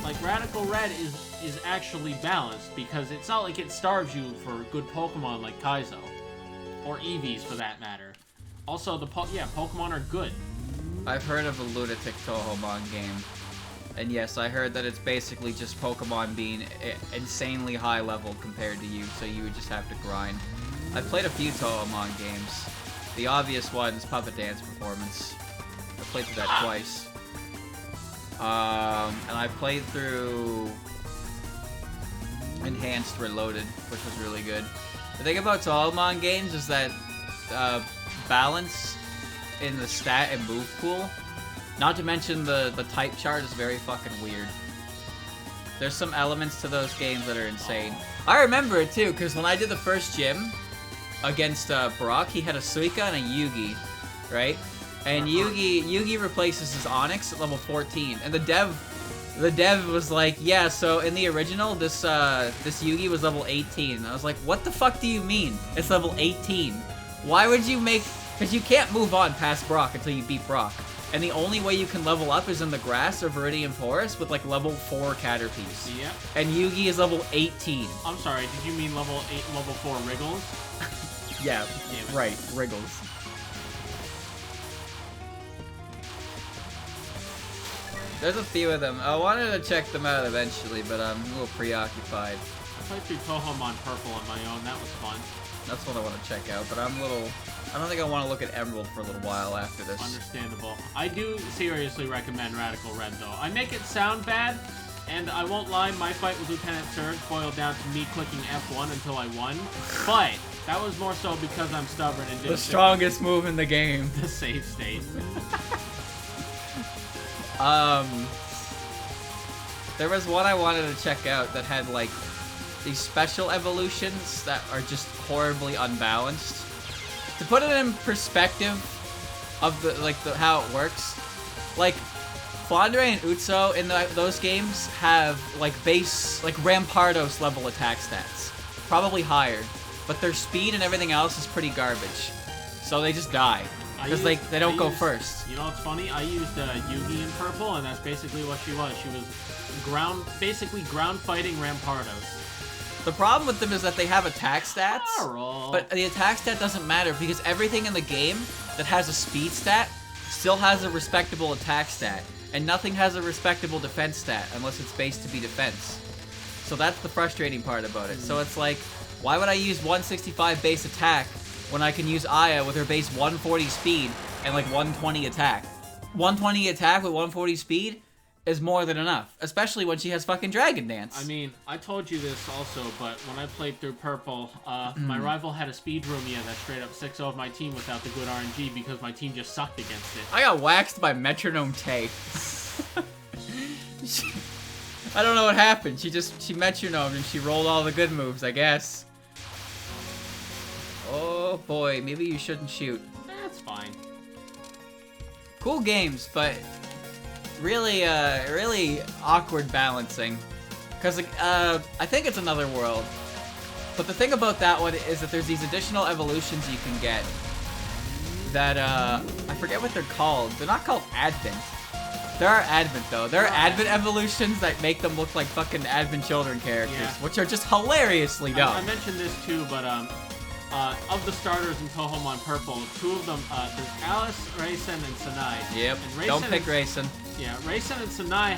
Like, Radical Red is actually balanced, because it's not like it starves you for good Pokemon like Kaizo. Or Eevees, for that matter. Also, Pokemon are good. I've heard of a lunatic Touhou game. And yes, I heard that it's basically just Pokemon being insanely high level compared to you, so you would just have to grind. I've played a few Touhou games. The obvious one is Puppet Dance Performance. I played through that twice. And I played through Enhanced Reloaded, which was really good. The thing about Touhou games is that balance in the stat and move pool, not to mention the type chart, is very fucking weird. There's some elements to those games that are insane. I remember it too, because when I did the first gym against Brock, he had a Suika and a Yugi, right? And Yugi replaces his Onix at level 14, and the dev was like, yeah, so in the original, this Yugi was level 18. And I was like, what the fuck do you mean? It's level 18. Why would you make... Because you can't move on past Brock until you beat Brock. And the only way you can level up is in the grass or Viridian Forest with, like, level 4 Caterpies. Yep. And Yugi is level 18. I'm sorry, did you mean level 4 Wriggles? Yeah, right, Wriggles. There's a few of them. I wanted to check them out eventually, but I'm a little preoccupied. I played through Touhou Purple on my own. That was fun. That's what I want to check out, but I don't think I want to look at Emerald for a little while after this. Understandable. I do seriously recommend Radical Red, though. I make it sound bad, and I won't lie, my fight with Lieutenant Surge boiled down to me clicking F1 until I won. But that was more so because I'm stubborn and didn't... The strongest move in the game. The save state. There was one I wanted to check out that had, like, these special evolutions that are just horribly unbalanced. To put it in perspective of how it works, like, Flandre and Utso in those games have, like, base, like, Rampardos level attack stats. Probably higher. But their speed and everything else is pretty garbage. So they just die. Because they don't go first. You know what's funny? I used Yugi in purple, and that's basically what she was. She was basically ground fighting Rampardos. The problem with them is that they have attack stats, Carl. but the attack stat doesn't matter because everything in the game that has a speed stat still has a respectable attack stat, and nothing has a respectable defense stat unless it's based to be defense. So that's the frustrating part about it. So it's like, why would I use 165 base attack when I can use Aya with her base 140 speed and like 120 attack? 120 attack with 140 speed is more than enough, especially when she has fucking Dragon Dance. I mean, I told you this also, but when I played through Purple, my rival had a speed Rumia that straight up 6-0'd my team without the good RNG because my team just sucked against it. I got waxed by Metronome Tay. I don't know what happened. She metronomed and she rolled all the good moves, I guess. Oh boy, maybe you shouldn't shoot. That's fine. Cool games, but really awkward balancing. Because I think it's another world. But the thing about that one is that there's these additional evolutions you can get that, I forget what they're called. They're not called Advent. There are Advent, though. There are Advent evolutions that make them look like fucking Advent Children characters, which are just hilariously dumb. I mentioned this too, but of the starters in Touhou Purple, two of them, there's Alice, Raisin, and Sanai. Yep. And Raisin Don't pick Raisin. Yeah, Raisin and Sanai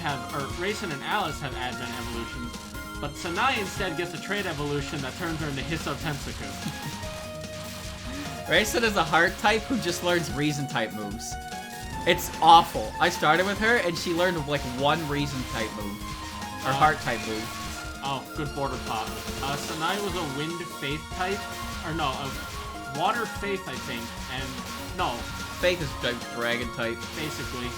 Raisin and Alice have Advent evolutions, but Sanai instead gets a trait evolution that turns her into Hisso Tensaku. Raisin is a heart type who just learns reason type moves. It's awful. I started with her and she learned like one reason type move. Or heart type move. Oh, good border pop. Sanai was a wind faith type. Or no, a water faith, I think. And no. Faith is dragon type. Basically.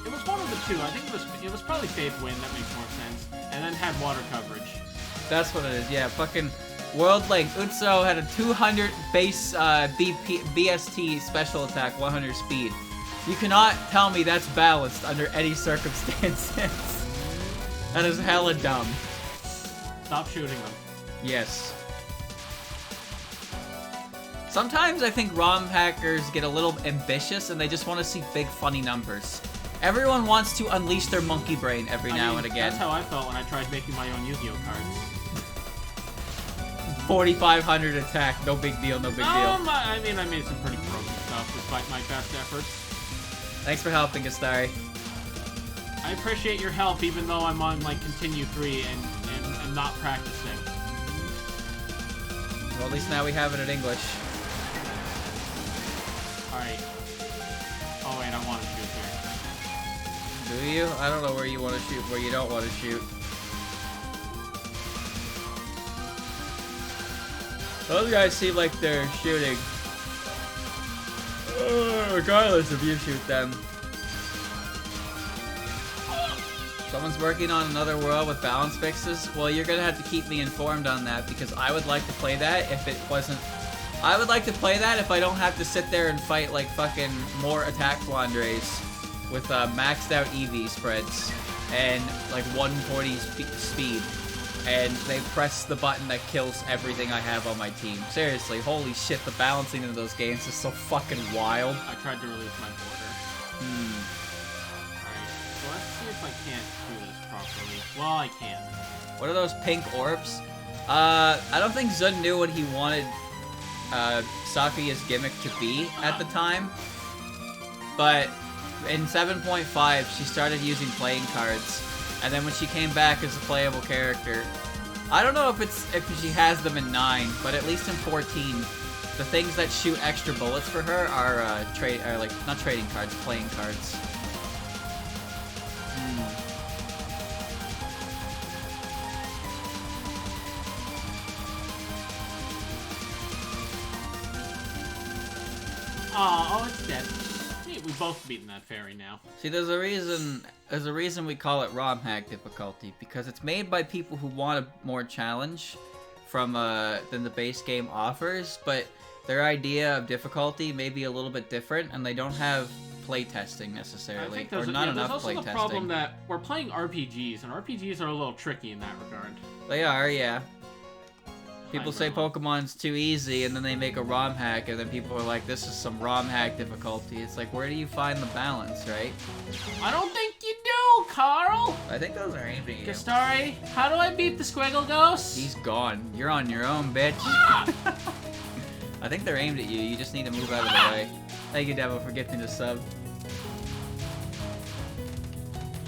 It was one of the two. I think it was probably faith wind, that makes more sense. And then had water coverage. That's what it is, yeah. Fucking World Length. Utso had a 200 base BST special attack, 100 speed. You cannot tell me that's balanced under any circumstances. That is hella dumb. Stop shooting them. Yes. Sometimes I think ROM hackers get a little ambitious and they just want to see big funny numbers. Everyone wants to unleash their monkey brain every now and again. That's how I felt when I tried making my own Yu-Gi-Oh cards. 4,500 attack, no big deal, no big deal. I mean, I made some pretty broken stuff despite my best efforts. Thanks for helping, Astari. I appreciate your help even though I'm on, like, Continue 3 and not practicing. Well, at least now we have it in English. Alright. Oh, wait, I want to shoot here. Do you? I don't know where you want to shoot, where you don't want to shoot. Those guys seem like they're shooting. Regardless if you shoot them. Someone's working on another world with balance fixes. Well, you're gonna have to keep me informed on that because I would like to play that if it wasn't... I would like to play that if I don't have to sit there and fight like fucking more attack Flandres with maxed out EV spreads and like 140 speed. And they press the button that kills everything I have on my team. Seriously, holy shit, the balancing in those games is so fucking wild. I tried to release my border. Alright, so let's see if I can't do this properly. Well, I can. What are those pink orbs? I don't think Zun knew what he wanted Sakuya's gimmick to be at the time. But in 7.5, she started using playing cards. And then when she came back as a playable character, I don't know if she has them in 9, but at least in 14, the things that shoot extra bullets for her are not trading cards, playing cards. Oh, it's dead. We've both beaten that fairy now. See, there's a reason we call it ROM hack difficulty, because it's made by people who want a more challenge from than the base game offers, but their idea of difficulty may be a little bit different, and they don't have playtesting necessarily, or not enough playtesting. There's also the problem that we're playing RPGs, and RPGs are a little tricky in that regard. They are, yeah. People say Pokemon's too easy, and then they make a ROM hack, and then people are like, this is some ROM hack difficulty. It's like, where do you find the balance, right? I don't think you do, Carl! I think those are aimed at you. Gastari, how do I beat the Squiggle Ghost? He's gone. You're on your own, bitch. I think they're aimed at you. You just need to move out of the way. Thank you, Devil, for gifting the sub.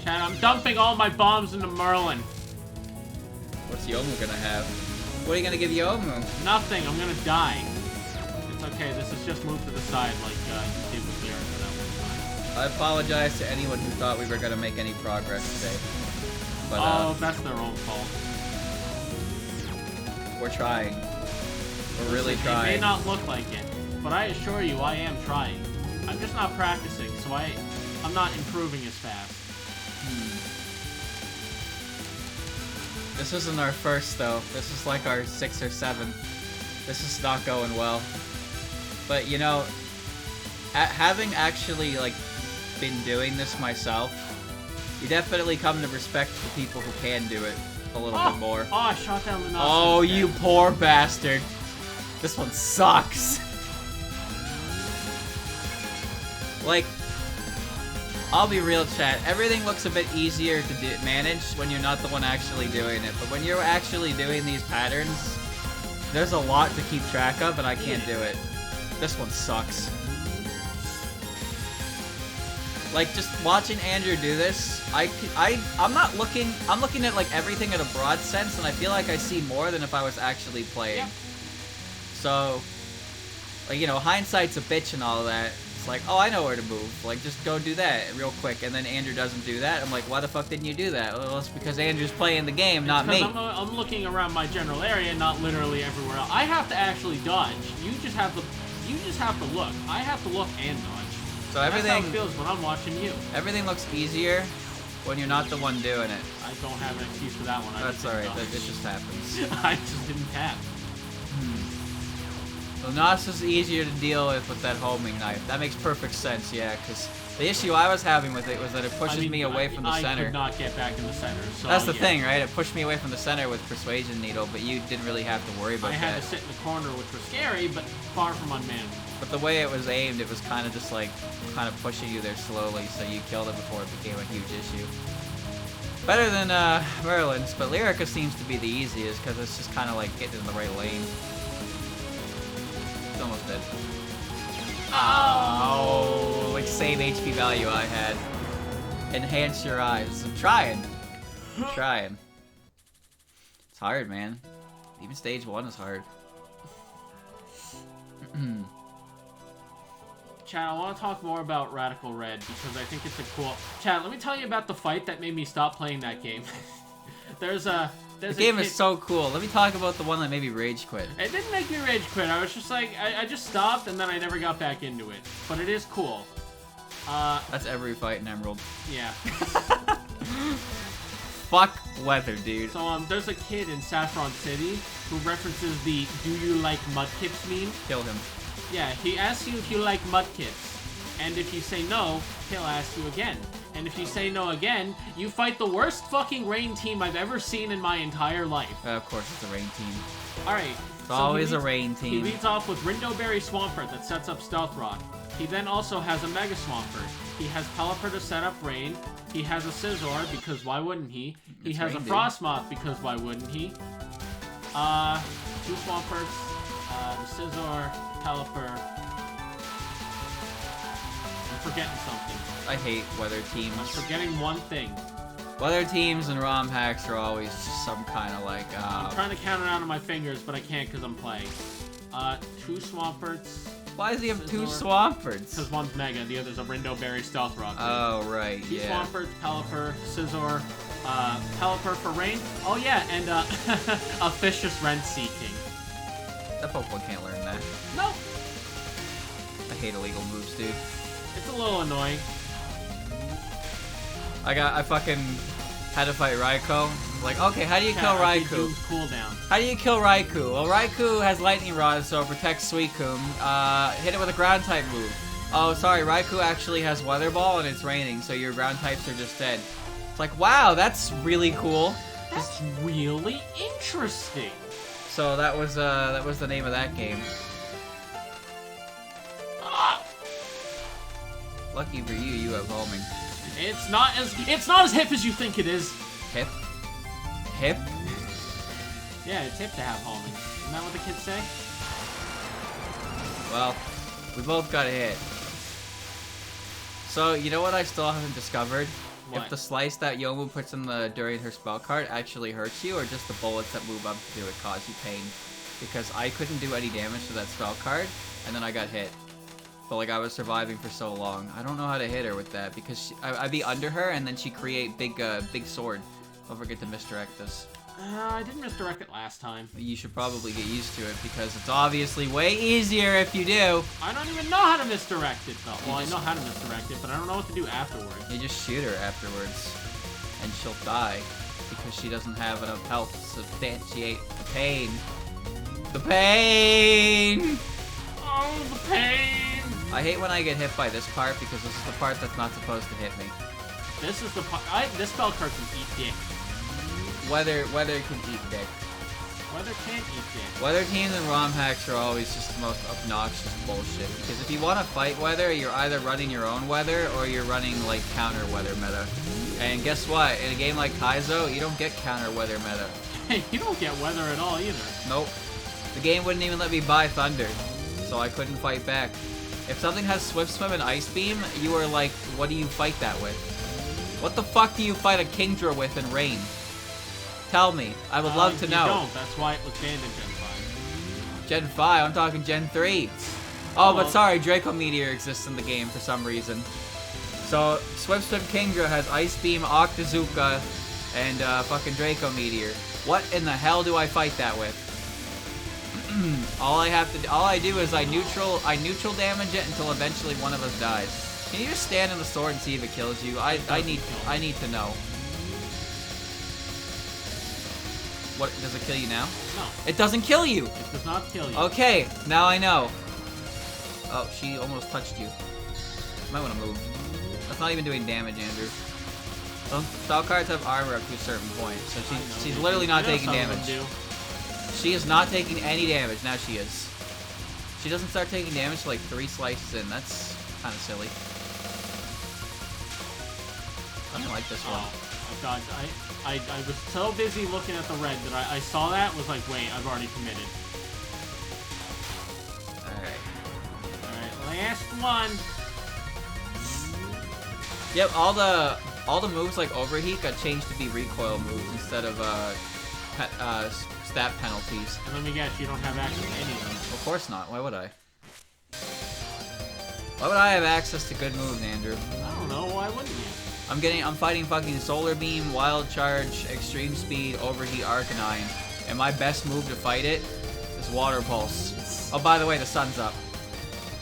Chad, I'm dumping all my bombs into Merlin. What's Yomu gonna have? What are you gonna give Yomu? Nothing, I'm gonna die. It's okay, this is just moved to the side like you did with the Earth for that one time. I apologize to anyone who thought we were gonna make any progress today. But, oh, that's their own fault. We're trying. We're really trying. It may not look like it, but I assure you I am trying. I'm just not practicing, so I'm not improving as fast. This isn't our first, though. This is like our 6th or 7th. This is not going well. But, you know, having actually, like, been doing this myself, you definitely come to respect the people who can do it a little bit more. Oh, I shot down the Oh, you poor bastard. This one sucks. Like, I'll be real, chat. Everything looks a bit easier to manage when you're not the one actually doing it. But when you're actually doing these patterns, there's a lot to keep track of, and I can't do it. This one sucks. Like, just watching Andrew do this, I'm looking at, like, everything in a broad sense, and I feel like I see more than if I was actually playing. Yep. So, like, you know, hindsight's a bitch and all of that. It's like, oh, I know where to move. Like, just go do that real quick. And then Andrew doesn't do that. I'm like, why the fuck didn't you do that? Well, it's because Andrew's playing the game, not me. I'm looking around my general area, not literally everywhere else. I have to actually dodge. You just have to look. I have to look and dodge. So everything... That's how it feels when I'm watching you. Everything looks easier when you're not the one doing it. I don't have an excuse for that one. That's alright. It just happens. I just didn't tap. So Nos is easier to deal with that homing knife. That makes perfect sense, yeah, because the issue I was having with it was that it pushes me away from the center. I could not get back in the center. So that's the thing, right? It pushed me away from the center with Persuasion Needle, but you didn't really have to worry about that. I had to sit in the corner, which was scary, but far from unmanageable. But the way it was aimed, it was kind of just like, kind of pushing you there slowly, so you killed it before it became a huge issue. Better than Merlin's, but Lyrica seems to be the easiest, because it's just kind of like getting in the right lane. It's almost dead. Oh, like same HP value I had. Enhance your eyes. I'm trying. I'm trying. It's hard, man. Even stage 1 is hard. Chad, I want to talk more about Radical Red because I think it's a cool... Chad, let me tell you about the fight that made me stop playing that game. The game is so cool. Let me talk about the one that made me rage quit. It didn't make me rage quit. I was just like, I just stopped and then I never got back into it. But it is cool. That's every fight in Emerald. Yeah. Fuck weather, dude. So, there's a kid in Saffron City who references the "Do you like mudkits" meme. Kill him. Yeah, he asks you if you like mudkits. And if you say no, he'll ask you again. And if you say no again, you fight the worst fucking rain team I've ever seen in my entire life. Of course it's a rain team. Alright. It's always a rain team. He leads off with Rindoberry Swampert that sets up Stealth Rock. He then also has a Mega Swampert. He has Pelipper to set up Rain. He has a Scizor, because why wouldn't he? He has a Frostmoth, because why wouldn't he? 2 Swamperts, the Scizor, Pelipper. I'm forgetting something. I hate weather teams. I'm forgetting one thing. Weather teams and ROM hacks are always just some kind of like, I'm trying to count it out on my fingers, but I can't because I'm playing. 2 Swamperts. Why does he have 2 Swamperts? Because one's Mega, the other's a Rindoberry Stealth Rock. Oh, right, 2 yeah. Swamperts, Pelipper, Scizor, Pelipper for Rain. Oh, yeah, and a Fishious Rent Seeking. That Pokemon can't learn that. Nope. I hate illegal moves, dude. It's a little annoying. I fucking had to fight Raikou. Like, okay, how do you kill Raikou? How do you kill Raikou? Well, Raikou has Lightning Rod, so it protects Suicune. Hit it with a ground type move. Oh, sorry, Raikou actually has Weather Ball and it's raining, so your ground types are just dead. It's like, wow, that's really cool. That's really interesting. So that was the name of that game. Lucky for you, you have homing. It's not as hip as you think it is. Hip? Hip? Yeah, it's hip to have homing. Isn't that what the kids say? Well, we both got hit. So, you know what I still haven't discovered? What? If the slice that Yomu puts in during her spell card actually hurts you, or just the bullets that move up to do it cause you pain. Because I couldn't do any damage to that spell card, and then I got hit. But like I was surviving for so long. I don't know how to hit her with that, because I'd be under her, and then she'd create big sword. Don't forget to misdirect this. I didn't misdirect it last time. You should probably get used to it, because it's obviously way easier if you do. I don't even know how to misdirect it, though. Well, I know how to misdirect it, but I don't know what to do afterwards. You just shoot her afterwards, and she'll die, because she doesn't have enough health to substantiate the pain. The pain! Oh, the pain! I hate when I get hit by this part, because this is the part that's not supposed to hit me. This is the part... This spell card can eat dick. Weather can eat dick. Weather can't eat dick. Weather teams and ROM hacks are always just the most obnoxious bullshit. Because if you want to fight weather, you're either running your own weather, or you're running, like, counter weather meta. And guess what? In a game like Kaizo, you don't get counter weather meta. You don't get weather at all, either. Nope. The game wouldn't even let me buy Thunder. So I couldn't fight back. If something has Swift Swim and Ice Beam, you are like, what do you fight that with? What the fuck do you fight a Kingdra with in Rain? Tell me. I would love to know. You don't. That's why it was banned in Gen 5. Gen 5? I'm talking Gen 3. Oh, but sorry, Draco Meteor exists in the game for some reason. So, Swift Swim Kingdra has Ice Beam, Octazooka, and fucking Draco Meteor. What in the hell do I fight that with? all I do is I neutral damage it until eventually one of us dies. Can you just stand in the sword and see if it kills you? I need to know. What, does it kill you now? No. It doesn't kill you! It does not kill you. Okay, now I know. Oh, she almost touched you. You might want to move. That's not even doing damage, Andrew. Style cards have armor up to a certain point, so she's literally not taking damage. She is not taking any damage. Now she is. She doesn't start taking damage till like 3 slices in. That's kind of silly. I don't like this one. Oh god, I was so busy looking at the red that I saw that, was like, wait, I've already committed. Alright, last one. Yep, all the moves like Overheat got changed to be recoil moves instead of stat penalties. And let me guess, you don't have access to any of them. Of course not. Why would I? Why would I have access to good moves, Andrew? I don't know. Why wouldn't you? I'm fighting fucking Solar Beam, Wild Charge, Extreme Speed, Overheat, Arcanine, and my best move to fight it is Water Pulse. Oh, by the way, the sun's up.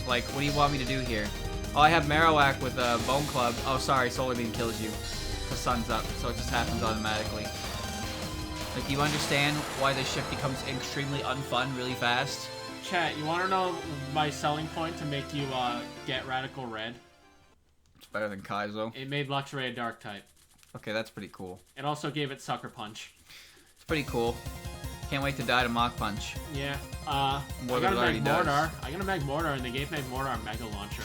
Like, what do you want me to do here? Oh, I have Marowak with Bone Club. Oh, sorry, Solar Beam kills you. The sun's up, so it just happens automatically. Like, do you understand why this ship becomes extremely unfun really fast? Chat, you want to know my selling point to make you get Radical Red? It's better than Kaizo. It made Luxray a Dark type. Okay, that's pretty cool. It also gave it Sucker Punch. It's pretty cool. Can't wait to die to Mach Punch. Yeah. I got a Magmortar. I got a Magmortar, and they gave Magmortar Mega Launcher.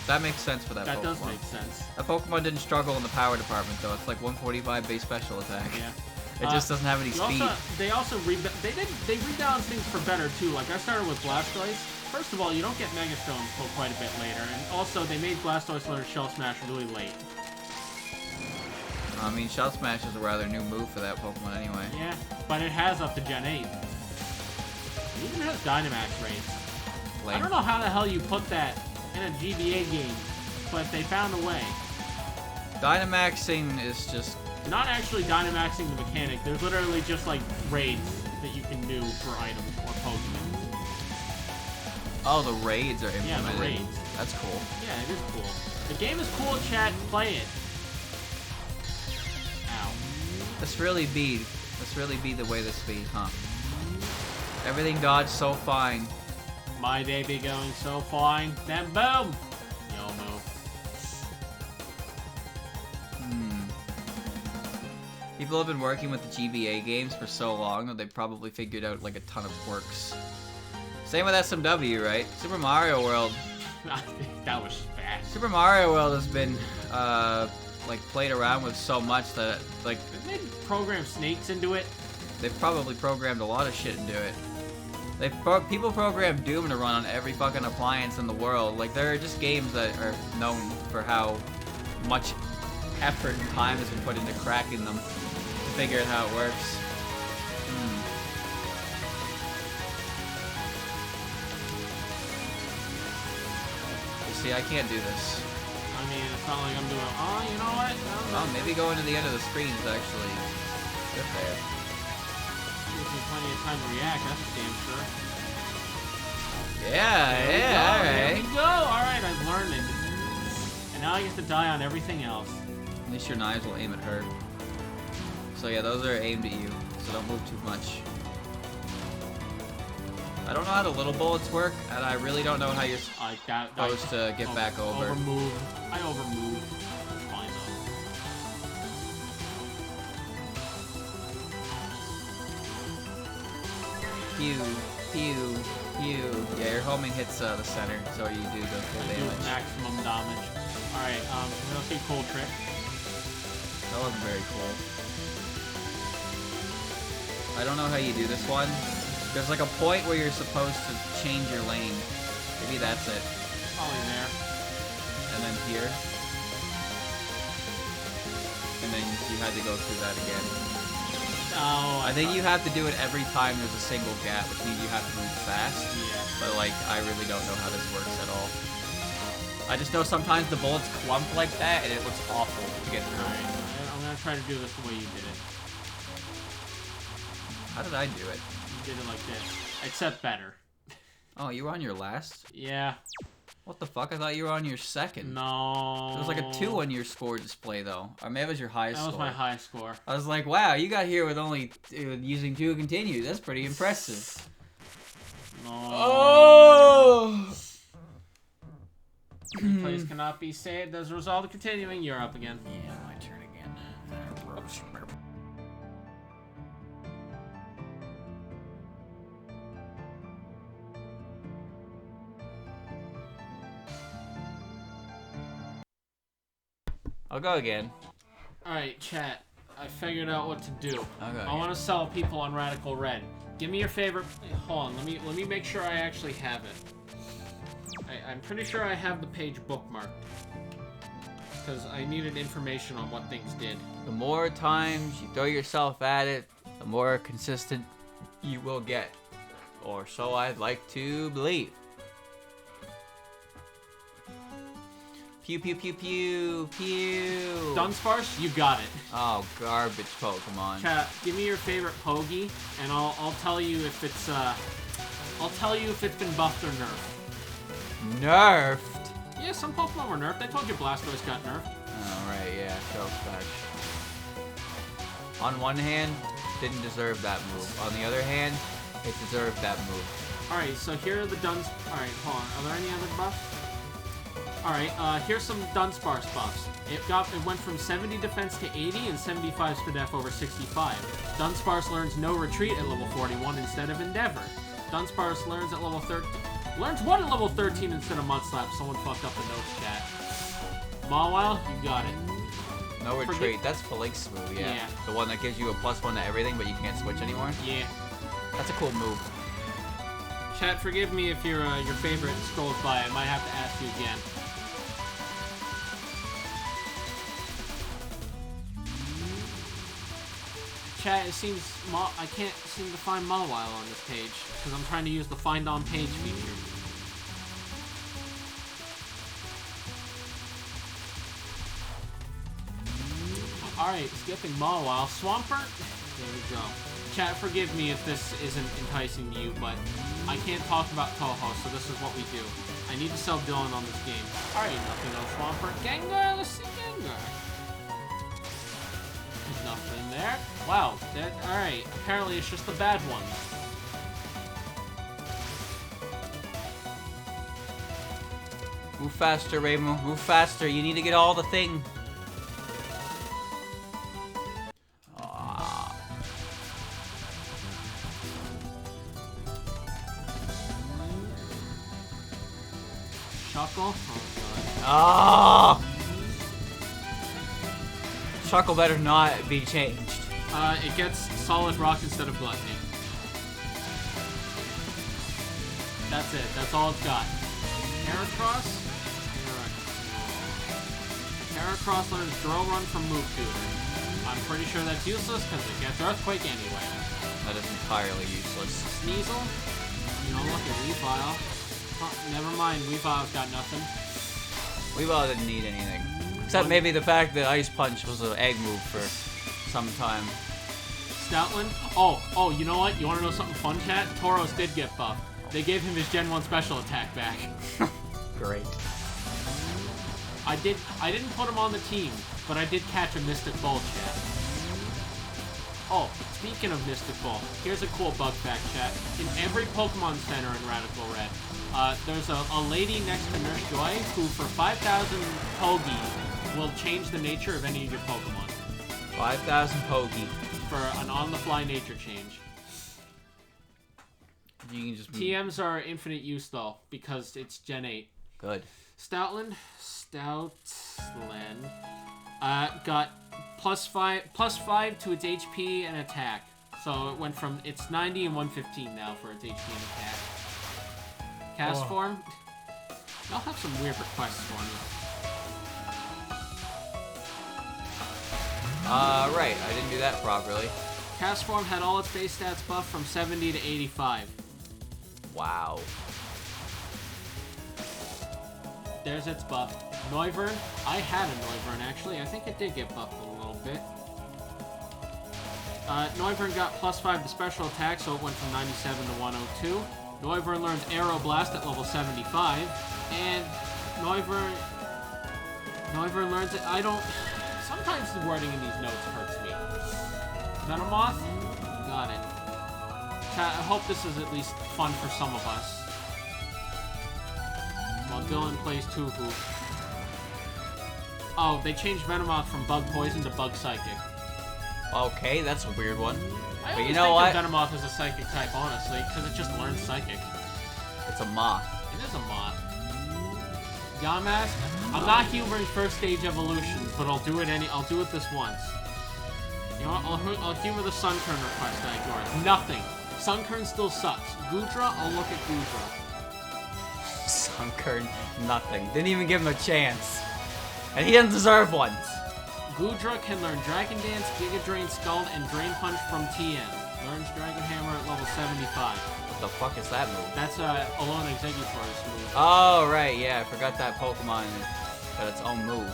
That makes sense for that Pokemon. That does make sense. That Pokemon didn't struggle in the power department, though. It's like 145 base special attack. Yeah. It just doesn't have any speed. They rebalance things for better too. Like I started with Blastoise. First of all, you don't get Mega Stone until quite a bit later, and also they made Blastoise learn Shell Smash really late. I mean, Shell Smash is a rather new move for that Pokemon anyway. Yeah, but it has up to Gen 8. It even has Dynamax rates. Lame. I don't know how the hell you put that in a GBA game, but they found a way. Dynamaxing is just... Not actually Dynamaxing the mechanic. There's literally just like raids that you can do for items or Pokemon. Oh, the raids are implemented. Yeah, the raids. That's cool. Yeah, it is cool. The game is cool, chat. Play it. Ow. This really be the way this be, huh? Everything dodged so fine. My day be going so fine. Then boom! Yo move. People have been working with the GBA games for so long that they've probably figured out like a ton of quirks. Same with SMW, right? Super Mario World. That was fast. Super Mario World has been like played around with so much that like they programmed snakes into it. They've probably programmed a lot of shit into it. People program Doom to run on every fucking appliance in the world. Like there are just games that are known for how much effort and time has been put into cracking them to figure out how it works. You see, I can't do this. I mean, it's not like I'm doing. Oh, you know what? No, oh, maybe going to the end of the screen is actually good there. Gives me plenty of time to react. That's for damn sure. Yeah, alright. There we go. Alright, I've learned it. And now I get to die on everything else. At least your knives will aim at her. So yeah, those are aimed at you, so don't move too much. I don't know how the little bullets work, and I really don't know how you're supposed to get back over. I overmove. It's fine though. Pew, pew, pew. Yeah, your homing hits the center, so you do the full damage. Do maximum damage. Alright, we'll see Cool Trick. That wasn't very cool. I don't know how you do this one. There's like a point where you're supposed to change your lane. Maybe that's it. Probably there. And then here. And then you had to go through that again. Oh, I think you have to do it every time there's a single gap, which means you have to move fast. Yeah. But, like, I really don't know how this works at all. I just know sometimes the bullets clump like that, and it looks awful to get through. Alright, I'm gonna try to do this the way you did it. How did I do it? You did it like this. Except better. Oh, you were on your last? Yeah. What the fuck? I thought you were on your second. No. There was like a 2 on your score display, though. Or maybe it was your highest score. That was my high score. I was like, wow, you got here with only using 2 continues. That's pretty impressive. No. Oh! Replays cannot be saved as a result of continuing. You're up again. Yeah, my turn again. I'll go again. Alright, chat. I figured out what to do. Okay. I want to sell people on Radical Red. Give me your favorite. Hold on. Let me make sure I actually have it. I'm pretty sure I have the page bookmarked. Because I needed information on what things did. The more times you throw yourself at it, the more consistent you will get. Or so I'd like to believe. Pew pew pew pew pew. Dunsparce, you got it. Oh, garbage Pokemon. Chat, give me your favorite Pogie, and I'll tell you if it's been buffed or nerfed. Nerfed? Yeah, some Pokemon were nerfed. I told you Blastoise got nerfed. Oh, right, yeah, so fetch. On one hand, didn't deserve that move. On the other hand, it deserved that move. Alright, so here are the Alright, hold on. Are there any other buffs? Alright, here's some Dunsparce buffs. It went from 70 defense to 80 and 75 Spadef over 65. Dunsparce learns no retreat at level 41 instead of Endeavor. Dunsparce learns at level 13. Learns what at level 13 instead of Mudslap? Someone fucked up the notes, chat. Mawile, you got it. No retreat. That's Felix move, yeah. The one that gives you a +1 to everything, but you can't switch anymore? Yeah. That's a cool move. Chat, forgive me if your favorite scrolls by. I might have to ask you again. Chat, it seems I can't seem to find Mawile on this page because I'm trying to use the Find on Page feature. Alright, skipping Mawile. Swampert? There we go. Chat, forgive me if this isn't enticing to you, but I can't talk about Touhou, so this is what we do. I need to sell Dylan on this game. Alright, nothing on Swampert. Gengar, let's see Gengar. There's nothing there. Wow, alright. Apparently it's just the bad ones. Move faster, Raymo. Move faster. You need to get all the thing. Chuckle? Oh, Ah! Chuckle better not be changed. It gets Solid Rock instead of Gluttony. That's it. That's all it's got. Heracross? Heracross learns Drill Run from Move Tutor. I'm pretty sure that's useless because it gets Earthquake anyway. That is entirely useless. Sneasel? You know, look at Weavile. Oh, never mind, Weavile's got nothing. Weavile didn't need anything. Except maybe the fact that Ice Punch was an egg move for some time. Stoutland? Oh, you know what? You want to know something fun, chat? Tauros did get buffed. They gave him his Gen 1 special attack back. Great. I didn't put him on the team, but I did catch a Mystic Ball, chat. Oh, speaking of Mystic Ball, here's a cool bug fact, chat. In every Pokemon Center in Radical Red, there's a lady next to Nurse Joy who, for 5,000 Pogi, will change the nature of any of your Pokemon. 5,000 Pogi. For an on-the-fly nature change. You can just... TMs are infinite use, though, because it's Gen 8. Good. Stoutland got plus five to its HP and attack. So it went from it's 90 and 115 now for its HP and attack. Cast form. I'll have some weird requests for me. Right. I didn't do that properly. Castform had all its base stats buffed from 70 to 85. Wow. There's its buff. Noivern. I had a Noivern, actually. I think it did get buffed a little bit. Noivern got +5 to special attack, so it went from 97 to 102. Noivern learned Aero Blast at level 75. And Noivern learns it. Sometimes the wording in these notes hurts me. Venomoth? Got it. I hope this is at least fun for some of us. While Dylan plays Touhou. Oh, they changed Venomoth from Bug Poison to Bug Psychic. Okay, that's a weird one. I But you always know think what? of Venomoth as a Psychic type, honestly, because it just learns Psychic. It's a moth. It is a moth. Yamask? I'm not humoring first stage evolutions, but I'll do it this once. You know what? I'll humor the Sunkern request I ignored. Nothing. Sunkern still sucks. Goodra? I'll look at Goodra. Sunkern, nothing. Didn't even give him a chance. And he doesn't deserve one. Goodra can learn Dragon Dance, Giga Drain, Scald, and Drain Punch from TM. Learns Dragon Hammer at level 75. What the fuck is that move? That's Alone Executor's move. Oh, right, yeah, I forgot that Pokemon got its own move.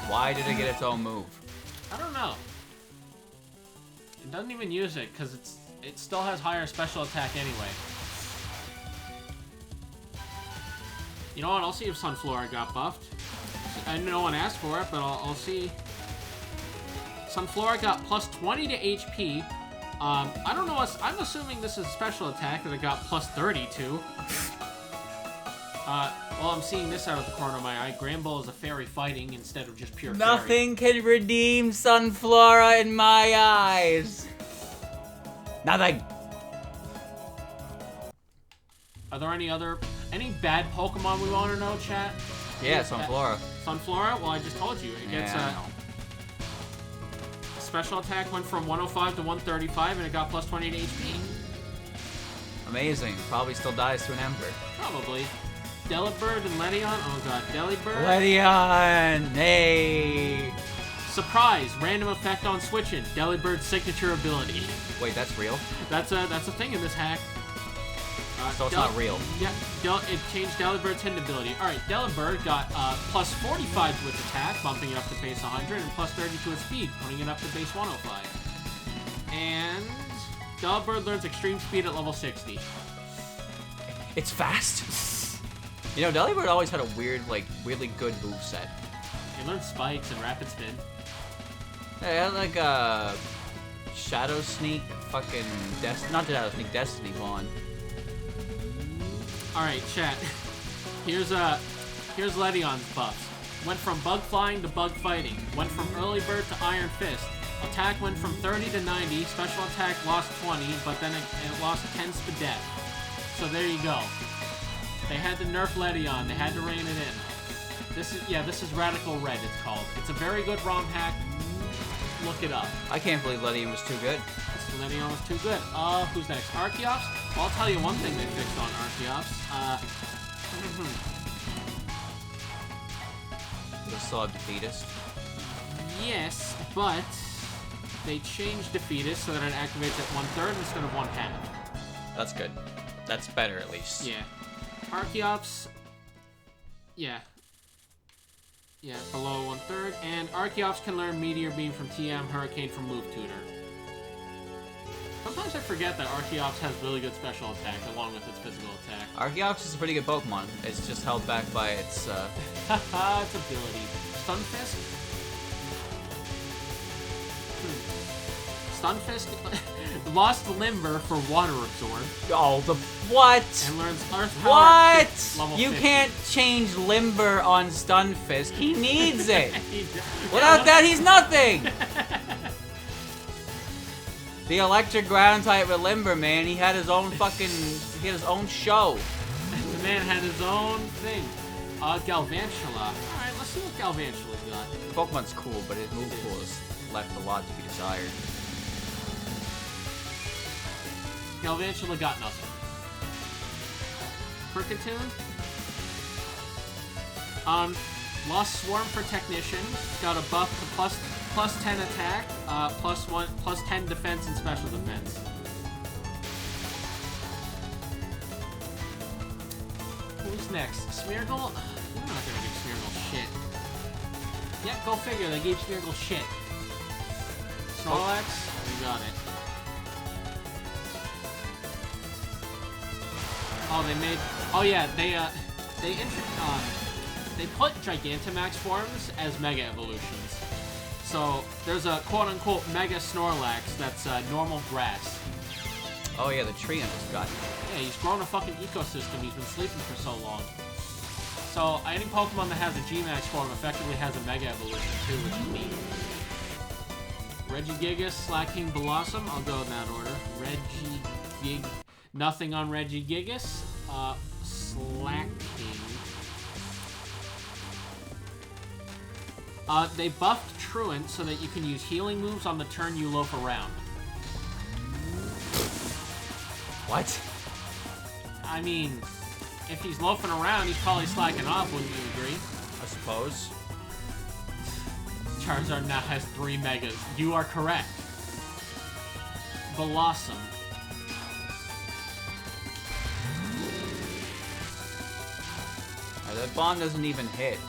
Why did it get its own move? I don't know. It doesn't even use it, because it still has higher special attack anyway. You know what? I'll see if Sunflora got buffed. I know no one asked for it, but I'll see. Sunflora got +20 to HP. I don't know what's... I'm assuming this is special attack that it got +30 to. Well, I'm seeing this out of the corner of my eye. Granbull is a fairy fighting instead of just pure Nothing can redeem Sunflora in my eyes. Nothing. Are there any bad Pokemon we want to know, chat? Yeah, Sunflora. Sunflora? Well, I just told you. It gets special attack went from 105 to 135, and it got +20 to HP. Amazing. Probably still dies to an Ember. Probably. Delibird and Ledion. Oh god, Delibird. Ledion! Hey! Surprise! Random effect on switching. Delibird's signature ability. Wait, that's real? That's a thing in this hack. So it's not real. Yeah, it changed Delibird's hidden ability. Alright, Delibird got +45 to its attack, bumping it up to base 100, and +30 to its speed, putting it up to base 105. And Delibird learns extreme speed at level 60. It's fast. You know, Delibird always had a weird, like, really good moveset. It learned spikes and rapid spin. Yeah, it had like a Shadow Sneak, fucking not Shadow Sneak, Destiny Bond. Alright, chat. Here's Ledion's buffs. Went from bug flying to bug fighting. Went from early bird to iron fist. Attack went from 30 to 90. Special attack lost 20, but then it lost 10s to death. So there you go. They had to nerf Ledion. They had to rein it in. This is Radical Red, it's called. It's a very good ROM hack. Look it up. I can't believe Ledion was too good. Ledion was too good. Who's next? Archeops? Well, I'll tell you one thing they fixed on Archeops. They still have Defeatist. Yes, but they changed Defeatist so that it activates at 1/3 instead of 1/2. That's good. That's better, at least. Yeah. Archeops... Yeah, below 1/3. And Archeops can learn Meteor Beam from TM, Hurricane from Move Tutor. Sometimes I forget that Archeops has really good special attack along with its physical attack. Archeops is a pretty good Pokemon. It's just held back by its, Haha, its ability. Stunfisk? Stunfisk lost Limber for Water Absorb. Oh, the what? And learns Earth Power What? level You 50. can't change Limber on Stunfisk. He needs it. Without that, he's nothing. The electric ground type with Limber, man, he had his own show. The man had his own thing. Galvantula. Alright, let's see what Galvantula's got. The Pokemon's cool, but his move pool has left a lot to be desired. Galvantula got nothing. Perkatoon. Lost Swarm for Technician. Got a buff to plus 10 attack, plus 10 defense and special defense. Who's next? Smeargle? You're not gonna give Smeargle shit. Yeah, go figure. They gave Smeargle shit. Snorlax? You got it. Oh, they made... Oh, yeah, they put Gigantamax forms as Mega Evolutions. So, there's a quote-unquote Mega Snorlax that's normal grass. Oh yeah, the tree on his gut. Yeah, he's grown a fucking ecosystem. He's been sleeping for so long. So, any Pokemon that has a G-Max form effectively has a Mega Evolution too, which is neat. Regigigas, Slacking, Blossom. I'll go in that order. Regigig... Nothing on Regigigas. Slacking. They buffed Truant so that you can use healing moves on the turn you loaf around. What? I mean, if he's loafing around, he's probably slacking off, wouldn't you agree? I suppose. Charizard now has 3 Megas. You are correct. Blossom. That bomb doesn't even hit.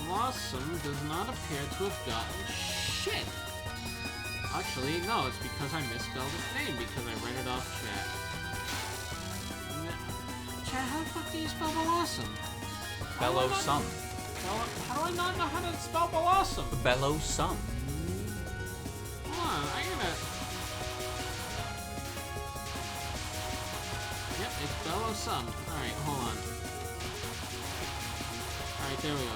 Blossom does not appear to have gotten shit. Actually, no, it's because I misspelled its name because I read it off chat. Chat, how the fuck do you spell Blossom? Bellosum. How do I not know how to spell Blossom? Bellosum. Hold on, I gotta... Yep, it's Bellosum. Alright, hold on. Alright, there we go.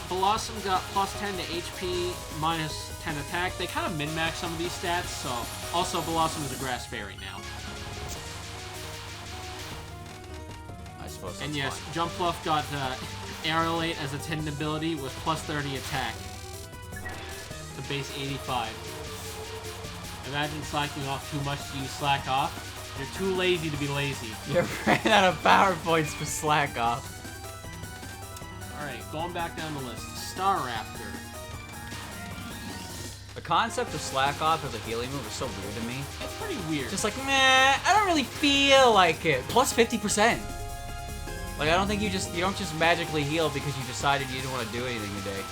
Blossom got plus 10 to HP, minus 10 attack. They kind of min-max some of these stats, so... Also, Blossom is a grass fairy now. I suppose that's And yes, fine. Jumpluff got Aerolate as a 10 ability with plus 30 attack. To base 85. Imagine slacking off too much so you slack off. You're too lazy to be lazy. You ran out of power points for slack off. Alright, going back down the list. Staraptor. The concept of slack off as a healing move is so weird to me. It's pretty weird. Just like, meh, I don't really feel like it. Plus 50%. Like, I don't think you don't just magically heal because you decided you didn't want to do anything today.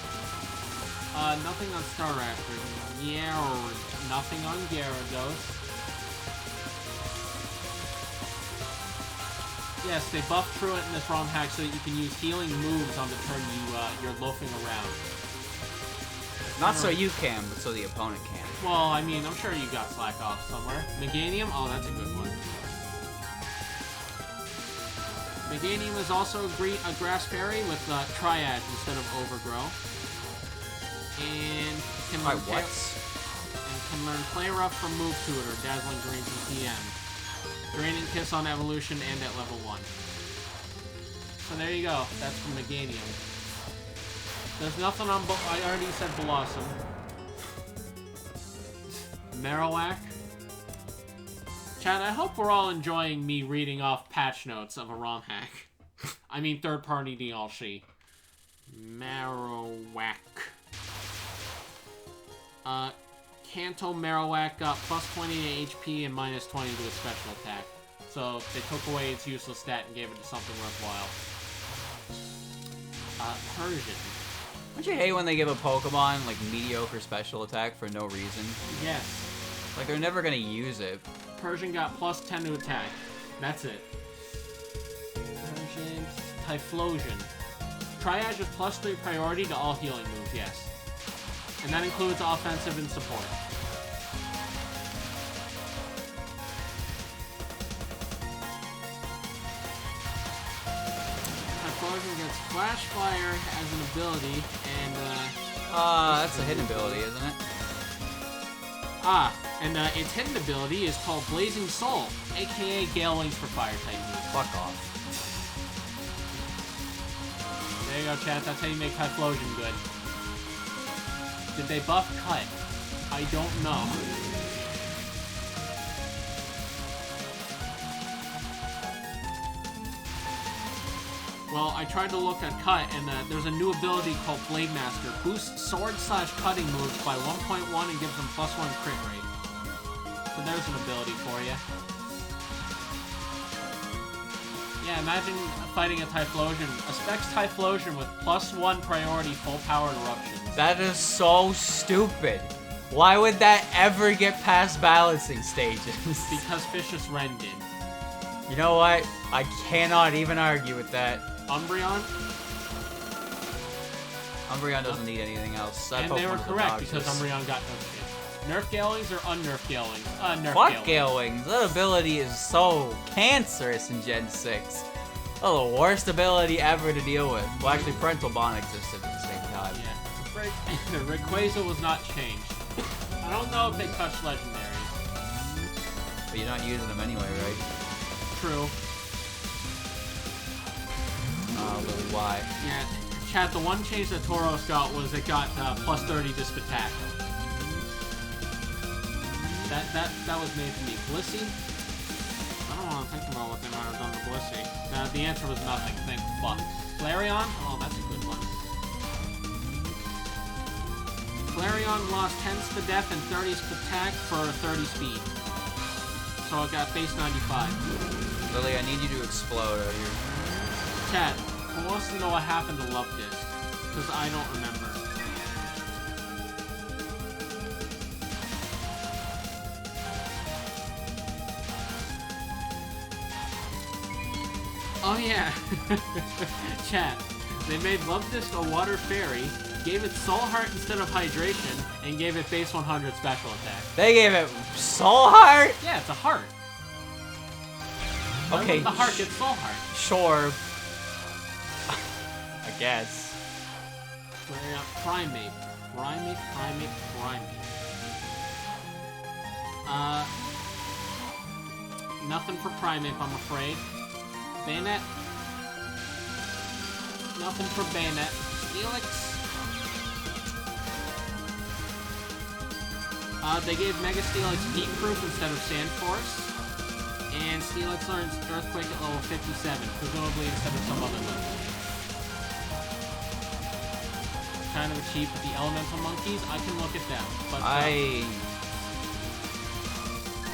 Nothing on Staraptor. Nothing on Gyarados. Yes, they buffed Truant in this ROM hack so that you can use healing moves on the turn you're loafing around. Not so you can, but so the opponent can. Well, I mean, I'm sure you got slack off somewhere. Meganium? Oh, that's a good one. Meganium is also a grass fairy with Triad instead of Overgrow. And can learn can learn Play Rough from Move Tutor, Dazzling Greens and TM. Draining Kiss on Evolution and at level 1. So there you go. That's from Meganium. There's nothing on... I already said Blossom. Marowak. Chad, I hope we're all enjoying me reading off patch notes of a ROM hack. I mean third-party DLC. Marowak. Kanto Marowak got plus 20 to HP and minus 20 to its special attack. So they took away its useless stat and gave it to something worthwhile. Persian. Don't you hate when they give a Pokemon, like, mediocre special attack for no reason? Yes. Like, they're never gonna use it. Persian got plus 10 to attack. That's it. Persian... Typhlosion. Triage with plus 3 priority to all healing moves, yes. And that includes offensive and support. Typhlosion gets Flash Fire as an ability, and that's a hidden ability, isn't it? And its hidden ability is called Blazing Soul, aka Gale Wings for fire type moves. Fuck off. There you go, chat. That's how you make Typhlosion good. Did they buff Cut? I don't know. Well, I tried to look at cut, and there's a new ability called Blade Master. Boosts sword/cutting moves by 1.1 and gives them +1 crit rate. So there's an ability for you. Yeah, imagine fighting a Typhlosion. A Specs Typhlosion with +1 priority full power eruptions. That is so stupid. Why would that ever get past balancing stages? Because Vicious Ren did. You know what? I cannot even argue with that. Umbreon? Umbreon doesn't need anything else. That And they were Pokemon's correct obnoxious. because Umbreon got no shit. Nerf Galewings or unnerf Galewings? Nerf Fuck Galewings. Galewings. That ability is so cancerous in Gen 6. Oh, the worst ability ever to deal with. Well, actually, Parental Bond existed at the same time. Yeah. Rayquaza was not changed. I don't know if they touched legendaries. But you're not using them anyway, right? True. Really, why? Yeah. Chat, the one change that Tauros got was it got +30 disp attack. That was made to me. Blissey? I don't want to think about what they might have done to Blissey. The answer was nothing. Thank fuck. Flareon? Oh, that's a good one. Flareon lost 10 Spadef and 30 Spatak for 30 speed. So it got base 95. Lily, I need you to explode out here. Chat, who wants to know what happened to Love Disc? Because I don't remember. Oh yeah. Chat, they made Love Disc a water fairy, gave it Soul Heart instead of Hydration, and gave it base 100 special attack. They gave it Soul Heart? Yeah, it's a heart. Okay. The heart gets Soul Heart. Sure. I guess. Primate. Nothing for Primate, I'm afraid. Bayonet. Nothing for Bayonet. Steelix. They gave Mega Steelix Heat Proof instead of Sand Force. And Steelix learns Earthquake at level 57, presumably instead of some other level. Kind of cheap with the Elemental Monkeys. I can look at them. But I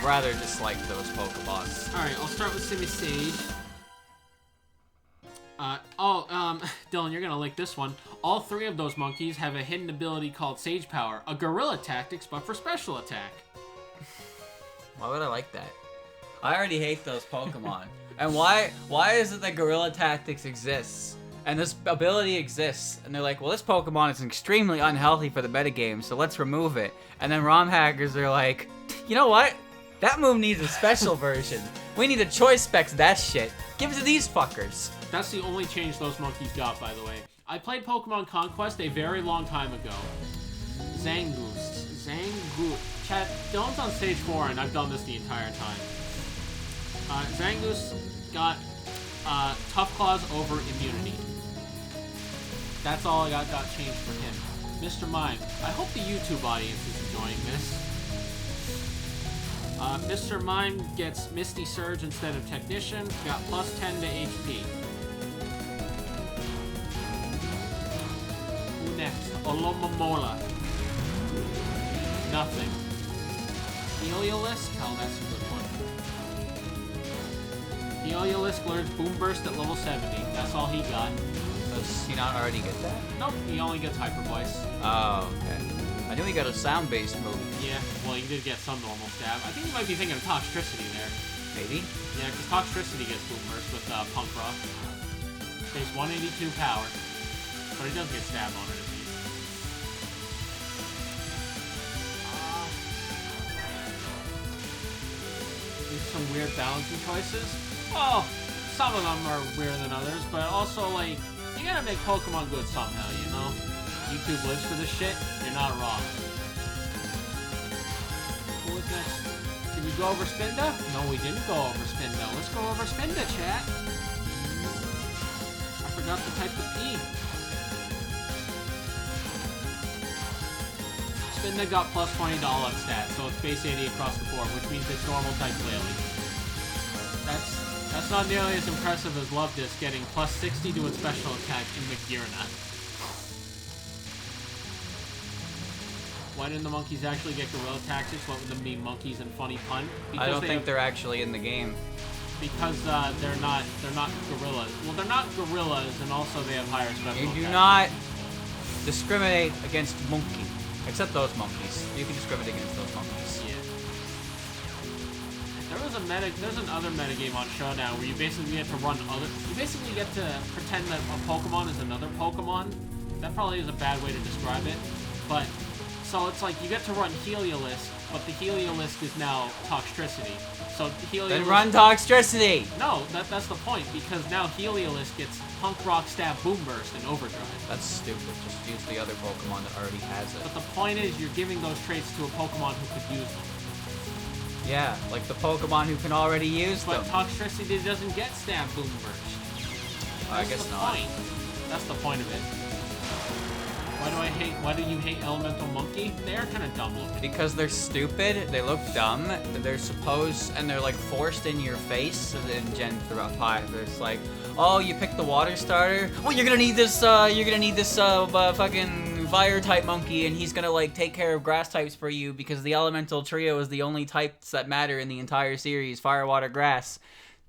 rather dislike those Pokeballs. Alright, I'll start with Simisage. Dylan, you're gonna like this one. All three of those monkeys have a hidden ability called Sage Power, a Guerrilla Tactics, but for special attack. Why would I like that? I already hate those Pokemon. And why is it that Guerrilla Tactics exists? And this ability exists, and they're like, well, this Pokemon is extremely unhealthy for the metagame, so let's remove it. And then ROM hackers are like, you know what? That move needs a special version. We need to choice specs that shit. Give it to these fuckers. That's the only change those monkeys got, by the way. I played Pokemon Conquest a very long time ago. Zangoose. Chat, Dylan's on stage 4, and I've done this the entire time. Zangoose got Tough Claws over Immunity. That's all I got changed for him. Mr. Mime, I hope the YouTube audience is enjoying this. Mr. Mime gets Misty Surge instead of Technician, got +10 to HP. Who next? Olomomola. Nothing. Heliolisk? Oh, that's a good one. Heliolisk learns Boom Burst at level 70. That's all he got. Does he not already get that? Nope, he only gets Hyper Voice. Oh, okay. I knew he got a sound-based move. Yeah, well, he did get some normal stab. I think you might be thinking of Toxtricity there. Maybe? Yeah, because Toxtricity gets Boom Burst with Punk Rock. Takes 182 power. But he does get stab on it at least. There's some weird balancing choices. Oh, some of them are weirder than others, but also, like, you gotta make Pokemon good somehow, you know? YouTube lives for this shit, you're not wrong. Who was next? Did we go over Spinda? No, we didn't go over Spinda. Let's go over Spinda, chat. I forgot to type the P. Spinda got +20 to all stats, so it's base 80 across the board, which means it's normal type flailing. That's That's not nearly as impressive as Love Disc getting plus 60 to its special attack in Magirna. Why didn't the monkeys actually get gorilla tactics? What would them be, monkeys and funny pun? I don't think they're actually in the game. Because they're not gorillas. Well, they're not gorillas, and also they have higher special You do attacks. not discriminate against monkey. Except those monkeys. You can discriminate against those monkeys. Yeah. There's another metagame on Showdown where you basically get to you basically get to pretend that a Pokemon is another Pokemon. That probably is a bad way to describe it. But, so it's like you get to run Heliolisk, but the Heliolisk is now Toxtricity. So Heliolisk... Then run Toxtricity! No, that's the point, because now Heliolisk gets Punk Rock Stab Boom Burst and Overdrive. That's stupid. Just use the other Pokemon that already has it. But the point is, you're giving those traits to a Pokemon who could use them. Yeah, like the Pokemon who can already use them. But Toxtricity doesn't get Stab Boom Burst. I guess not. That's the point of it. Why do you hate Elemental Monkey? They are kind of dumb looking. Because they're stupid, they look dumb, and they're like forced in your face in Gen 5. It's like, oh, you picked the water starter? Well, you're gonna need this fucking fire type monkey, and he's gonna like take care of grass types for you because the elemental trio is the only types that matter in the entire series, fire, water, grass.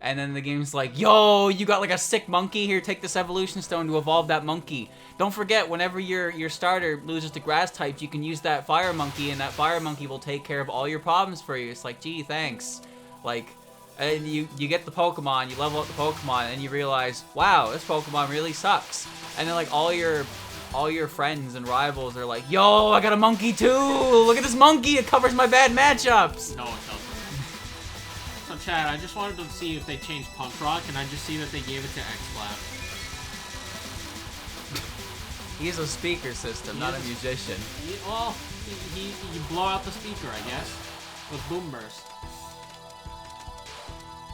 And then the game's like, yo, you got like a sick monkey? Here, take this evolution stone to evolve that monkey. Don't forget, whenever your starter loses to grass types, you can use that fire monkey, and that fire monkey will take care of all your problems for you. It's like, gee, thanks. Like, and you get the Pokemon, you level up the Pokemon, and you realize, wow, this Pokemon really sucks. And then like all your friends and rivals are like, yo, I got a monkey too! Look at this monkey, it covers my bad matchups! No, it doesn't. So Chad, I just wanted to see if they changed Punk Rock, and I just see that they gave it to X-Flap. He's a speaker system, not a musician. Well, you blow out the speaker, I guess, with Boom Burst.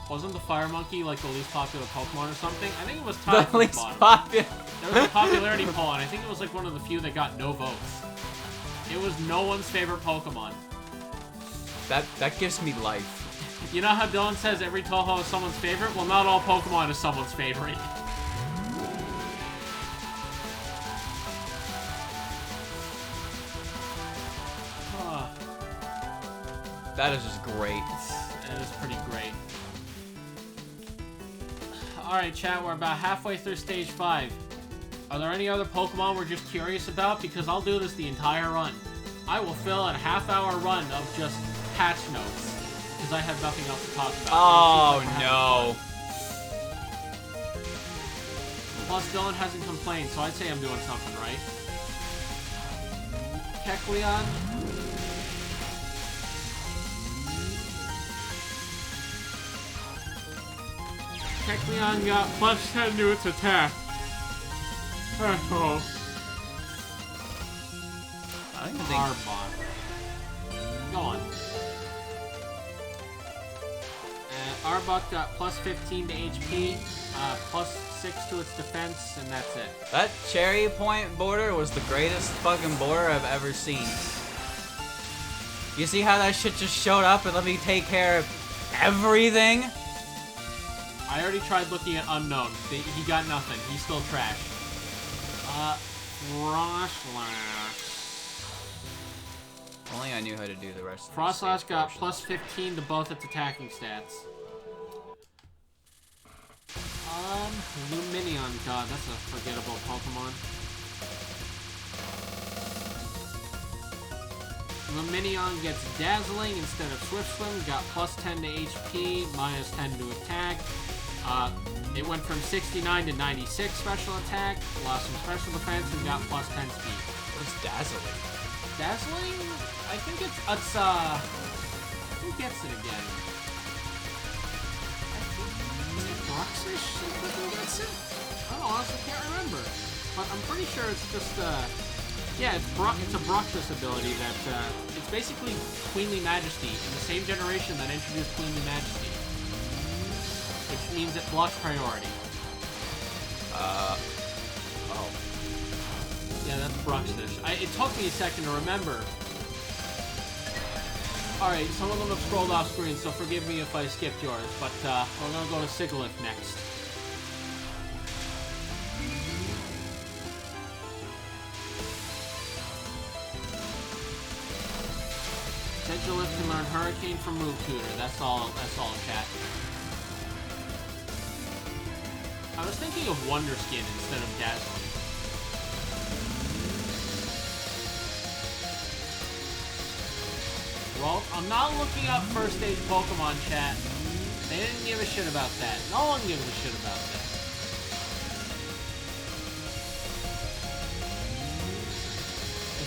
Wasn't the Fire Monkey like the least popular Pokemon or something? I think it was tied The least popular. There was a popularity poll, and I think it was like one of the few that got no votes. It was no one's favorite Pokemon. That gives me life. You know how Dylan says every Touhou is someone's favorite? Well, not all Pokemon is someone's favorite. That is just great. That is pretty great. Alright, chat, we're about halfway through Stage 5. Are there any other Pokemon we're just curious about? Because I'll do this the entire run. I will fill a half-hour run of just patch notes. Because I have nothing else to talk about. Oh, no. Plus, Dylan hasn't complained, so I'd say I'm doing something right. Kecleon. Kecleon got plus 10 to its attack. Oh. I don't think... Arbok. Go on. Arbok got plus 15 to HP, plus 6 to its defense, and that's it. That cherry point border was the greatest fucking border I've ever seen. You see how that shit just showed up and let me take care of everything? I already tried looking at unknown. He got nothing. He's still trash. Frostlass. Only I knew how to do the rest of Frostlass got plus 15 to both its attacking stats. Luminion. God, that's a forgettable Pokemon. Luminion gets Dazzling instead of Swift Swim. Got plus 10 to HP, minus 10 to attack. It went from 69 to 96 special attack, lost some special defense, and got plus 10 speed. What is Dazzling? Dazzling? I think it's who gets it again? Is it Bruxish? Who gets it? I honestly can't remember. But I'm pretty sure it's just, yeah, it's a Bruxish ability that, it's basically Queenly Majesty in the same generation that introduced Queenly Majesty. Which means it blocks priority. Oh. Yeah, that's Bruxish. It took me a second to remember. Alright, some of them have scrolled off screen, so forgive me if I skipped yours, but we're gonna go to Sigalith next. Sigalith can learn Hurricane from Move Tutor. That's all, chat. I was thinking of Wonder Skin instead of Dazzling. Well, I'm not looking up first stage Pokemon, chat. They didn't give a shit about that. No one gives a shit about that.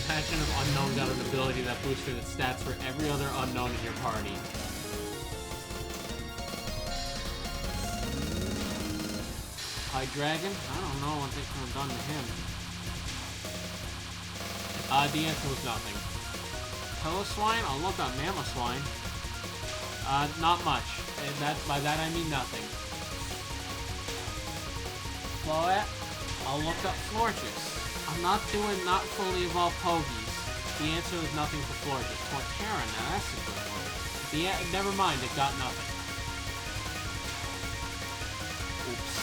Imagine if Unknown got an ability that boosted its stats for every other Unknown in your party. Hydreigon? I don't know what they could have done to him. The answer was nothing. Piloswine? I'll look up Mamoswine. Not much. By that I mean nothing. Floette? I'll look up Florges. I'm not doing not fully evolved Pogies. The answer is nothing for Florges. Torterra, now that's a good one. Never mind, it got nothing. Oops.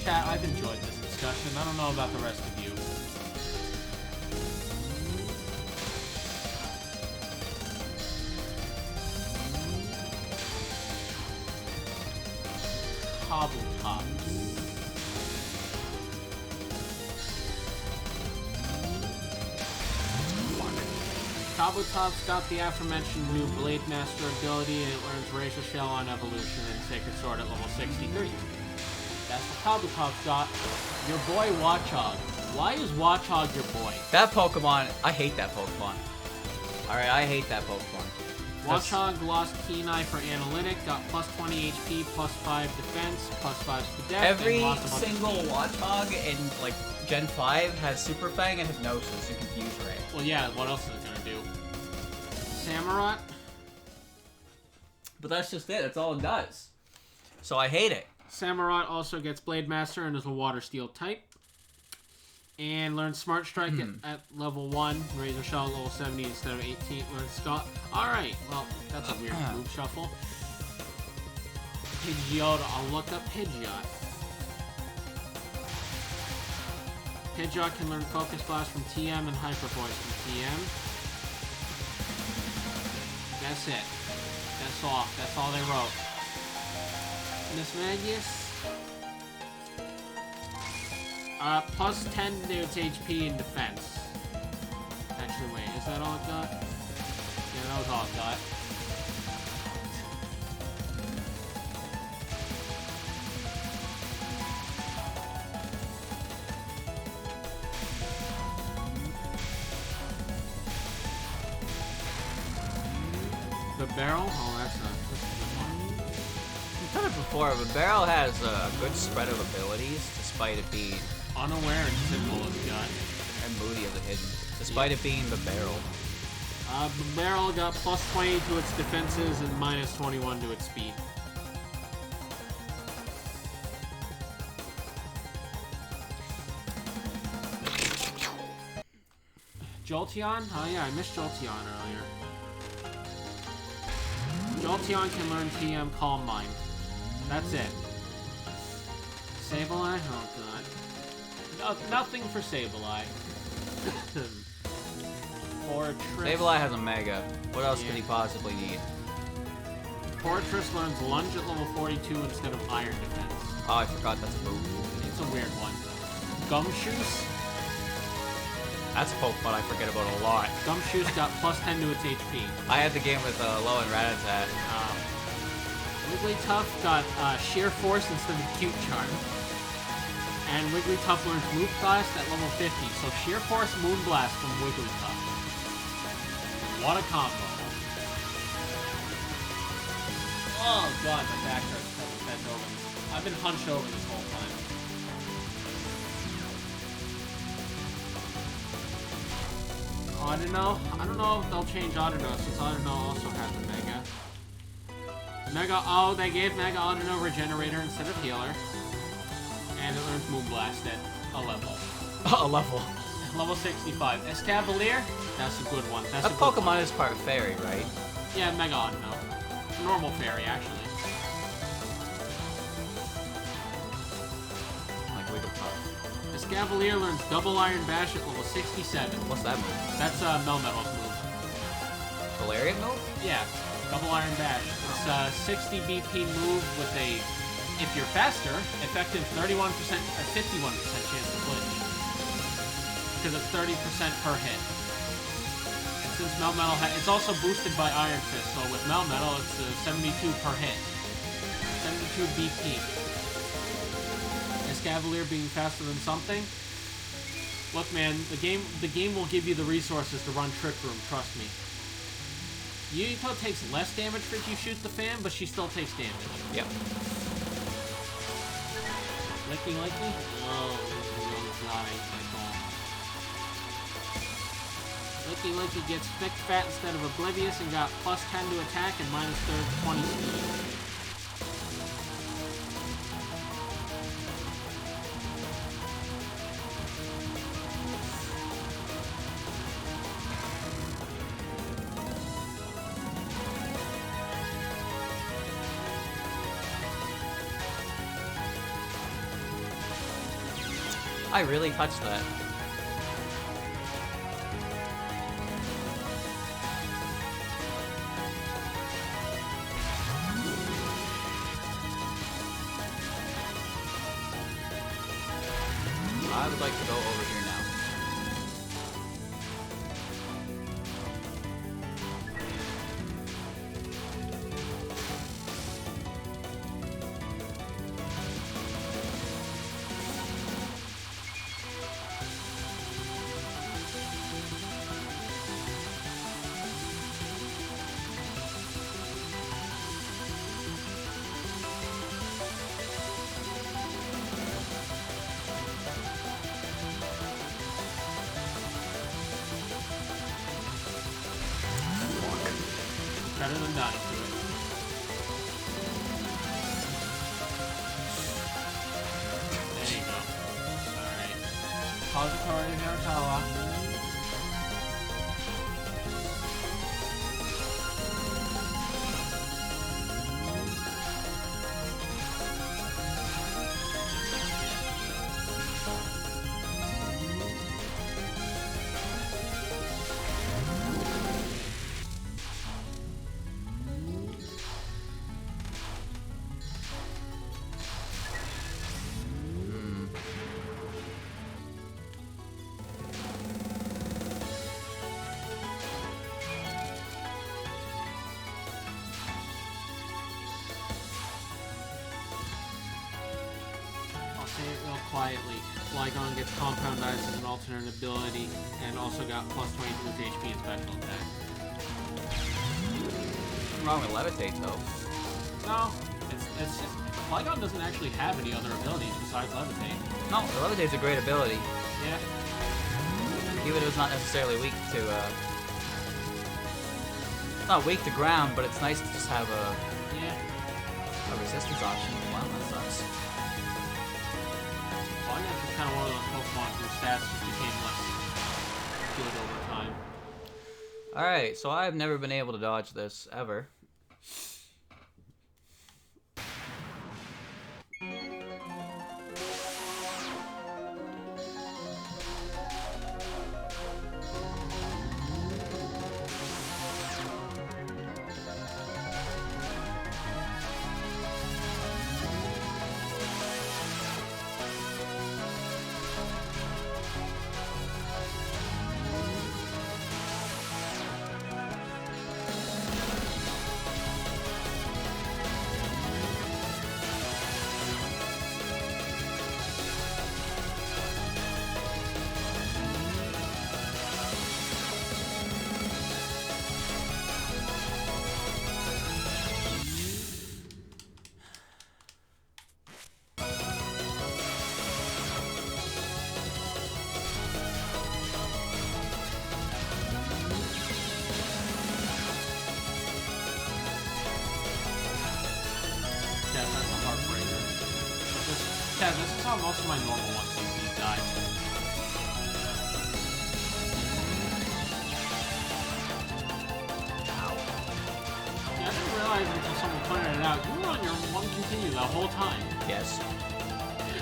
Chat, I've enjoyed this discussion. I don't know about the rest of you. Cobbletop. Cobbletop's got the aforementioned new Blade Master ability, and it learns Razor Shell on Evolution and Sacred Sword at level 63. That's what Cobbletop's got. Your boy Watchog. Why is Watchog your boy? That Pokemon, I hate that Pokemon. Alright, I hate that Pokemon. Watchog lost Keen Eye for Analytic, got plus 20 HP, plus 5 defense, plus 5 speed death. Every single Watchog in, like, Gen 5 has Super Fang and Hypnosis and Confuse Ray. Well, yeah, what else is it gonna do? Samurott? But that's just it, that's all it does. So I hate it. Samurott also gets Blade Master and is a Water Steel type. And learns Smart Strike at level 1, Razor Shell at level 70 instead of 18. Learns Scott. Alright, well, that's a weird move shuffle. Pidgeot, I'll look up Pidgeot. Pidgeot can learn Focus Blast from TM and Hyper Voice from TM. That's it. That's all they wrote. Miss Magius? Plus 10 to its HP and defense. Actually, wait, is that all it got? Yeah, that was all it got. The barrel? Oh, that's a good one. I've said it before, but Barrel has a good spread of abilities, despite it being unaware and simple as gun. And Moody as a hidden, despite it being the Barrel. The Barrel got plus 20 to its defenses and minus 21 to its speed. Jolteon? Oh yeah, I missed Jolteon earlier. Jolteon can learn TM Calm Mind. That's it. Sableye? Oh god. No, nothing for Sableye. Fortress. Sableye has a Mega. What else could he possibly need? Fortress learns Lunge at level 42 instead of Iron Defense. Oh, I forgot that's a move. It's a weird one. Gumshoos? That's a Pokemon I forget about a lot. Gumshoos got plus 10 to its HP. I had the game with Low and Rattata. Wigglytuff got Sheer Force instead of Cute Charm. And Wigglytuff learns Move Blast at level 50, so Sheer Force Moonblast from Wigglytuff. What a combo. Oh god, my back hurts because I'm bent over. I've been hunched over this whole time. Audino? I don't know if they'll change Audino since Audino also has a Mega. Oh, they gave Mega Audino Regenerator instead of Healer. And it learns Moonblast at a level. A level. level 65. Escavalier, that's a good one. That's That a good Pokemon one. is part fairy, right? Yeah, Megon, no. Normal fairy, actually. Like Wigglytuff. Escavalier learns Double Iron Bash at level 67. What's that move? That's Melmetal's move. Valerian move? Yeah, Double Iron Bash. It's a 60 BP move with a, if you're faster, effective 31% or 51% chance to flinch. Because it's 30% per hit. And since Melmetal, it's also boosted by Iron Fist, so with Melmetal, it's 72 per hit. 72 BP. Escavalier being faster than something. Look, man, the game will give you the resources to run Trick Room. Trust me. Yukiko takes less damage for if you shoot the fan, but she still takes damage. Yep. Licky? Oh, Licky gets Thick Fat instead of Oblivious and got plus 10 to attack and minus 20 speed. I really touched that. I would like to go over here now. Better than dying to it. There you go. Alright. Pository Narutoa. Say it real quietly. Flygon gets Compound Eyes as an alternate ability, and also got plus 22 with HP and special attack. Nothing wrong with Levitate, though. No, it's just Flygon doesn't actually have any other abilities besides Levitate. No, the Levitate's a great ability. Yeah. Even if it's not necessarily weak to, not weak to ground, but it's nice to just have a resistance option. Wow, that sucks. Flygon's just kind of one of those Pokemon whose stats just became less good over time. Alright, so I've never been able to dodge this, ever. Yeah, this is how most of my normal ones die. realize until someone pointed it out, you were on your one continue the whole time. Yes.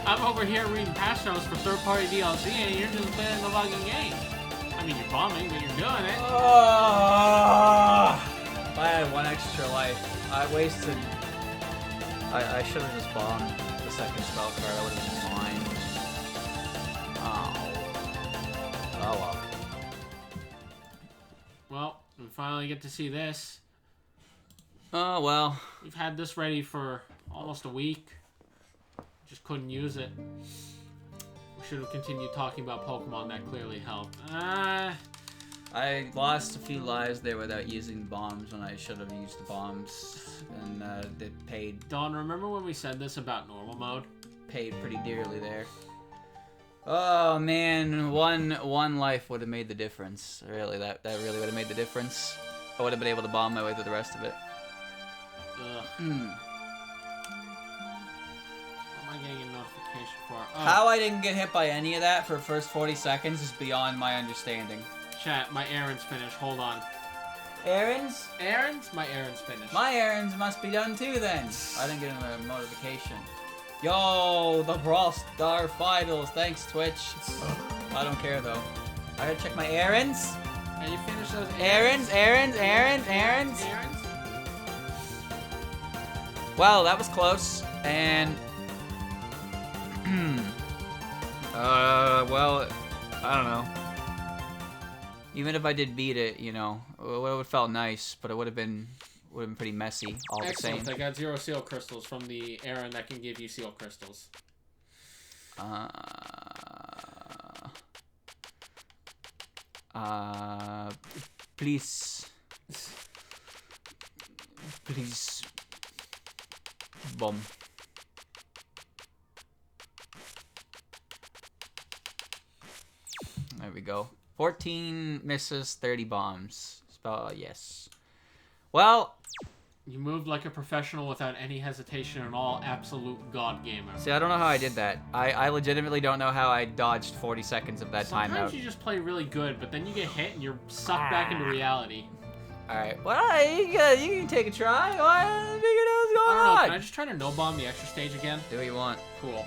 I'm over here reading patch notes for third-party DLC, and you're just playing the fucking game. I mean, you're bombing, but you're doing it. If I had one extra life, I wasted... I should have just bombed the second spell card. I would have been fine. Oh well. Well, we finally get to see this. Oh well. We've had this ready for almost a week. Just couldn't use it. We should have continued talking about Pokemon. That clearly helped. I lost a few lives there without using bombs when I should have used the bombs, and they Don, remember when we said this about normal mode? paid pretty dearly there. Oh man, one life would have made the difference. Really, that really would have made the difference. I would have been able to bomb my way through the rest of it. Ugh. What am I getting a notification for? Oh. How I didn't get hit by any of that for the first 40 seconds is beyond my understanding. Chat, my errand's finished. Hold on. Errands? Errands? My errand's finished. My errands must be done too then. I didn't get a notification. Yo, the Brawl Star Finals. Thanks, Twitch. I don't care though. I gotta check my errands. And you finished those Errands. Errands? Well, that was close. And well, I don't know. Even if I did beat it, you know, it would have felt nice, but it would have been pretty messy all the same. Excellent. I got 0 seal crystals from the errand that can give you seal crystals. Please, bomb. There we go. 14 misses, 30 bombs. Spell yes. Well, you moved like a professional without any hesitation at all. Absolute god gamer. See, I don't know how I did that. I legitimately don't know how I dodged 40 seconds of that timeout. Sometimes you just play really good, but then you get hit and you're sucked back into reality. Alright, well, you can take a try. What what's going I don't know, on? can I just try to no-bomb the extra stage again? Do what you want. Cool.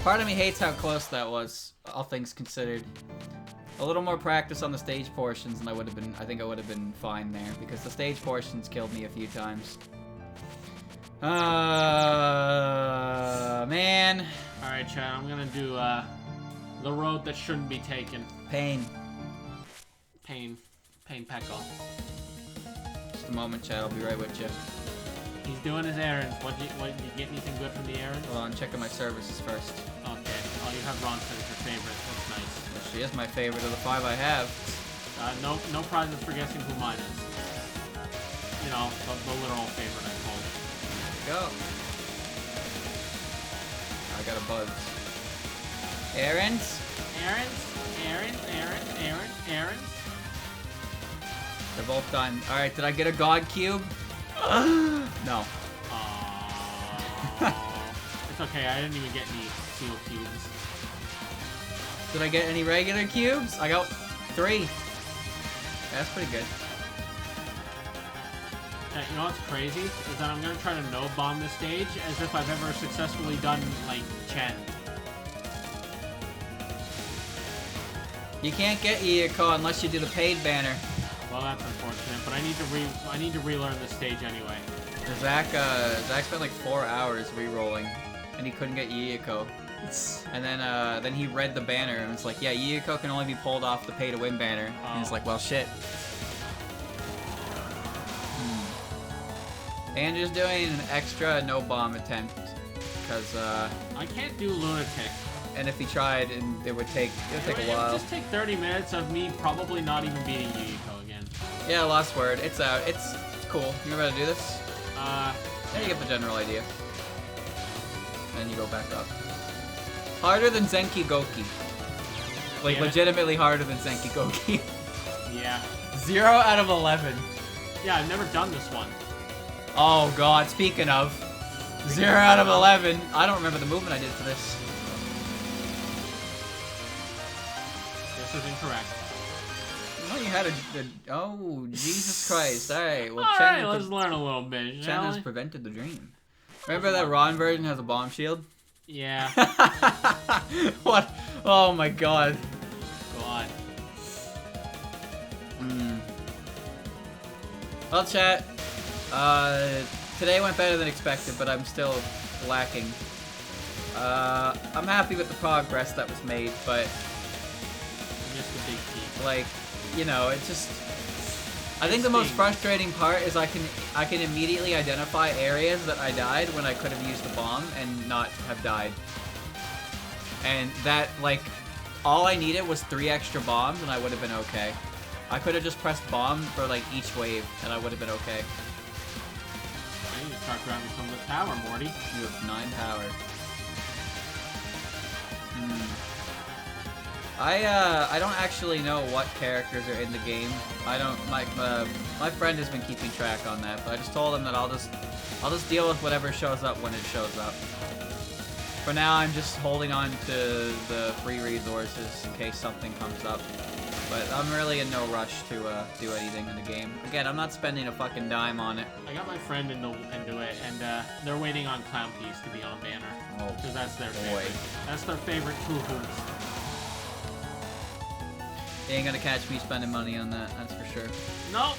Part of me hates how close that was, all things considered. A little more practice on the stage portions and I think I would have been fine there, because the stage portions killed me a few times. Man. Alright, chat, I'm gonna do, the road that shouldn't be taken. Pain. Pain Pekka. Just a moment, chat, I'll be right with you. He's doing his errands. What, did you get anything good from the errands? Hold on, checking my services first. Okay. Oh, you have Ronson as your favorite. That's nice. She is my favorite of the 5 I have. No prizes for guessing who mine is. You know, the literal favorite I called. There we go. I got a buzz. Errands? Errands. They're both done. Alright, did I get a God Cube? No. It's okay, I didn't even get any seal cubes. Did I get any regular cubes? I got 3. That's pretty good. You know what's crazy? Is that I'm gonna try to no-bomb this stage as if I've ever successfully done, like, Chen. You can't get Iiko unless you do the paid banner. Well, that's unfortunate, but I need to relearn this stage anyway. Zach spent like 4 hours re-rolling, and he couldn't get Iiko. And then he read the banner and was like, yeah, Iiko can only be pulled off the pay-to-win banner. Oh. And he's like, well, shit. And just doing an extra no-bomb attempt, because I can't do Lunatic. and if he tried, it would take a while. It would just take 30 minutes of me probably not even beating Iiko again. Yeah, lost word. It's out. It's cool. You remember how to do this? Then you get the general idea. And you go back up. Harder than Zenki Goki. Like, Yeah. legitimately harder than Zenki Goki. Yeah. 0 out of 11. Yeah, I've never done this one. Oh god, speaking of. 0 out of 11. I don't remember the movement I did for this. This is incorrect. No, you had a oh, Jesus Christ. Alright, well, Alright, let's learn a little bit, Chen has prevented the dream. Remember that Ron version has a bomb shield? Yeah. What? Oh my god. God. Well, chat, today went better than expected, but I'm still lacking. I'm happy with the progress that was made, but Just a big key. like, you know, it's just. I think the most frustrating part is I can immediately identify areas that I died when I could have used the bomb and not have died. And that, like, all I needed was 3 extra bombs and I would have been okay. I could have just pressed bomb for, like, each wave and I would have been okay. I need to start grabbing from the tower, Morty. You have 9 power. I don't actually know what characters are in the game. I don't, my friend has been keeping track on that, but I just told him that I'll just deal with whatever shows up when it shows up. For now, I'm just holding on to the free resources in case something comes up. But I'm really in no rush to do anything in the game. Again, I'm not spending a fucking dime on it. I got my friend into it, and they're waiting on Clown Piece to be on banner. Oh, because that's their boy. favorite. That's their favorite Touhou. You ain't gonna catch me spending money on that, that's for sure. Nope.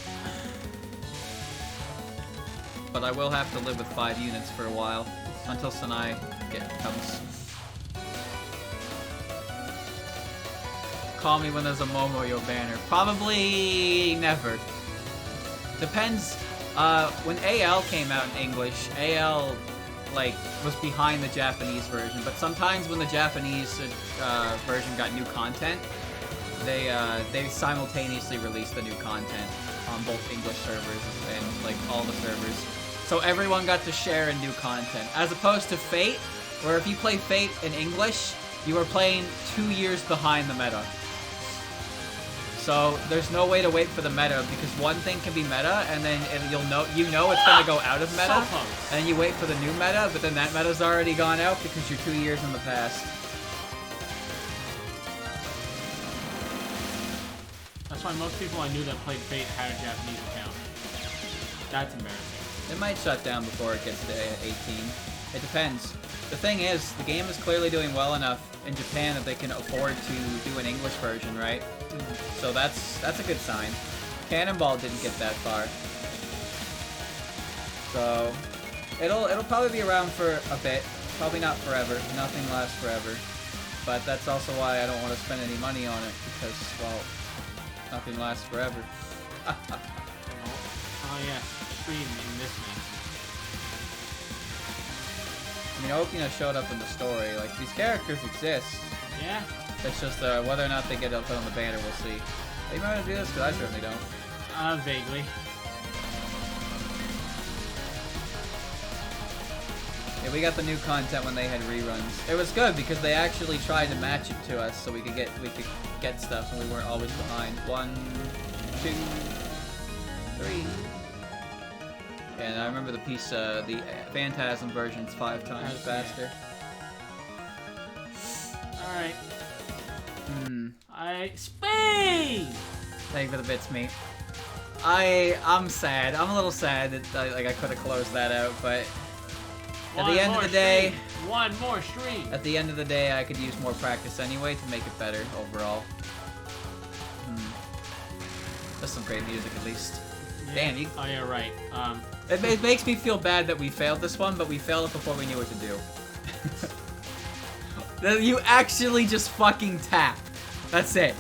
But I will have to live with 5 units for a while, until Sanai comes. Call me when there's a Momoyo banner. Probably never. Depends. When AL came out in English, AL like was behind the Japanese version. But sometimes when the Japanese version got new content, they simultaneously released the new content on both English servers and like all the servers. So everyone got to share in new content, as opposed to Fate, where if you play Fate in English, you are playing 2 years behind the meta. So there's no way to wait for the meta, because one thing can be meta and then you know it's gonna go out of meta, and then you wait for the new meta, but then that meta's already gone out because you're 2 years in the past. That's why most people I knew that played Fate had a Japanese account. That's embarrassing. It might shut down before it gets to 18. It depends. The thing is, the game is clearly doing well enough in Japan that they can afford to do an English version, right? So that's a good sign. Cannonball didn't get that far. So it'll probably be around for a bit. Probably not forever. Nothing lasts forever. But that's also why I don't want to spend any money on it, because, well, nothing lasts forever. Oh yeah, stream in this one. I mean, Okina showed up in the story. Like, these characters exist. Yeah. It's just whether or not they get put on the banner, we'll see. Are you ready to do this? Because I certainly don't. Vaguely. Yeah, we got the new content when they had reruns. It was good because they actually tried to match it to us, so we could get stuff and we weren't always behind. 1, 2, 3. And I remember the Phantasm version's 5 times faster. Alright. Speed! Thank you for the bits, mate. I'm sad. I'm a little sad that I could have closed that out, but at the end of the day, one more stream. At the end of the day, I could use more practice anyway to make it better overall. That's some great music, at least. Yeah. Damn, you. Oh yeah, right. It makes me feel bad that we failed this one, but we failed it before we knew what to do. You actually just fucking tap. That's it.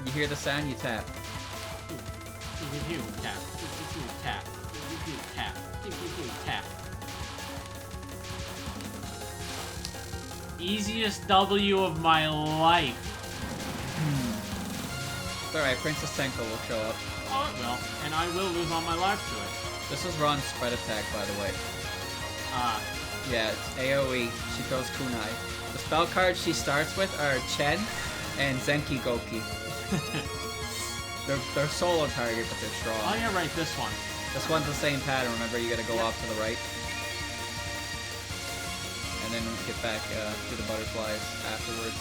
You hear the sound, you tap. Tap. Tap. Tap. Tap. Easiest W of my life. It's alright, Princess Tenko will show up. Oh, it will. And I will lose all my life to it. This is Ron's spread attack, by the way. Yeah, it's AoE. She throws kunai. The spell cards she starts with are Chen and Zenki Goki. They're solo target, but they're strong. Oh yeah, right, this one. This one's the same pattern. Remember, you gotta go off to the right. And then get back to the butterflies afterwards.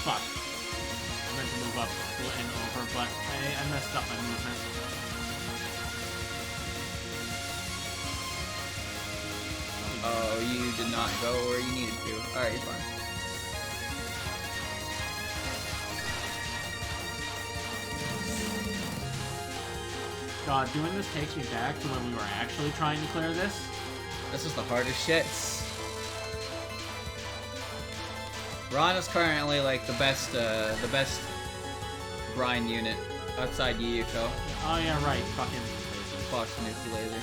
Fuck. I meant to move up and over, but I messed up my movement. Oh, you did not go where you needed to. Alright, you're fine. God, doing this takes me back to when we were actually trying to clear this. This is the hardest shit. Ron is currently like the best grind unit outside Yuyuko. Oh yeah, right. Fucking Fox Tanuki Laser.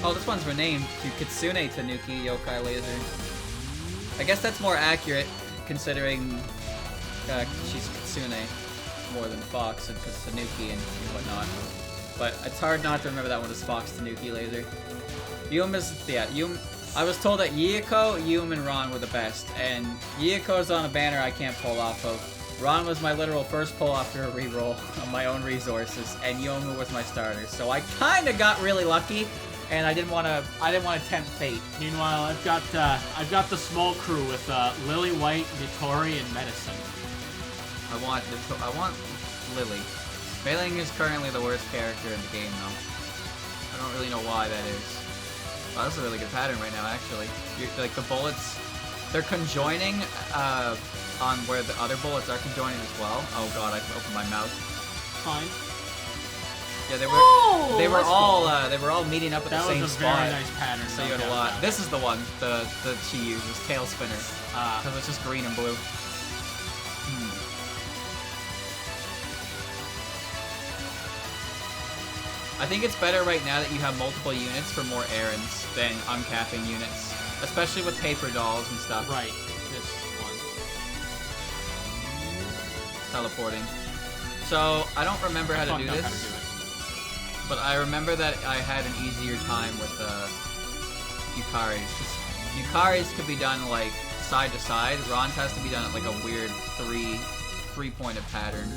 Oh, this one's renamed to Kitsune Tanuki Yokai Laser. I guess that's more accurate considering she's Kitsune more than Fox because Tanuki and whatnot. But it's hard not to remember that one as Fox Tanuki Laser. I was told that Yuyuko, Yum, and Ron were the best, and Yuyuko's on a banner I can't pull off of. Ron was my literal first pull after a reroll on my own resources, and Yomu was my starter. So I kinda got really lucky, and I didn't wanna tempt fate. Meanwhile, I've got the small crew with Lily White, Vittori, and Medicine. I want Lily. Mei Ling is currently the worst character in the game, though. I don't really know why that is. Oh, that's a really good pattern right now, actually. Like, the bullets, they're conjoining on where the other bullets are conjoining as well. Oh god, I opened my mouth. Fine. Yeah, they were all meeting up at the same spot. That was a very nice pattern. So you had a lot. This is the one that she uses, Tail Spinner. Because it's just green and blue. I think it's better right now that you have multiple units for more errands than uncapping units. Especially with paper dolls and stuff. Right. This one. Teleporting. So, I don't remember how to do this. But I remember that I had an easier time with Yukari's. Yukari's could be done like side to side. Ron's has to be done at like a weird three-pointed pattern.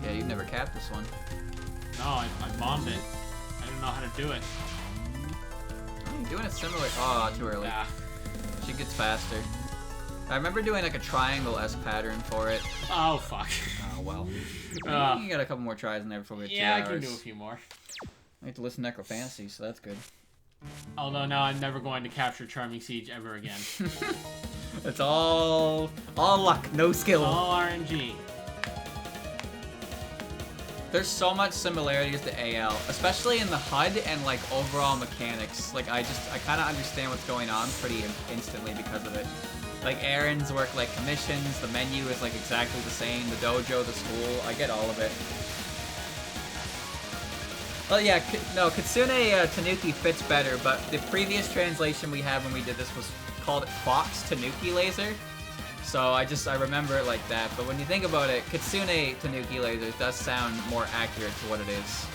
Yeah, you've never capped this one. No, I bombed it. I didn't know how to do it. Oh, you're doing it similar. Oh, too early. Yeah. She gets faster. I remember doing like a triangle-esque pattern for it. Oh, fuck. Oh, well. You got a couple more tries in there before we get 2 hours. Yeah, I can do a few more. I have to listen to Necrofantasy, so that's good. Although now I'm never going to capture Charming Siege ever again. It's all luck, no skill. All RNG. There's so much similarities to AL, especially in the HUD and like overall mechanics. Like I kind of understand what's going on pretty instantly because of it. Like errands work like commissions, the menu is like exactly the same, the dojo, the school, I get all of it. Well, yeah, no, Kitsune Tanuki fits better, but the previous translation we had when we did this was called Fox Tanuki Laser. So I remember it like that, but when you think about it, Kitsune Tanuki Laser does sound more accurate to what it is.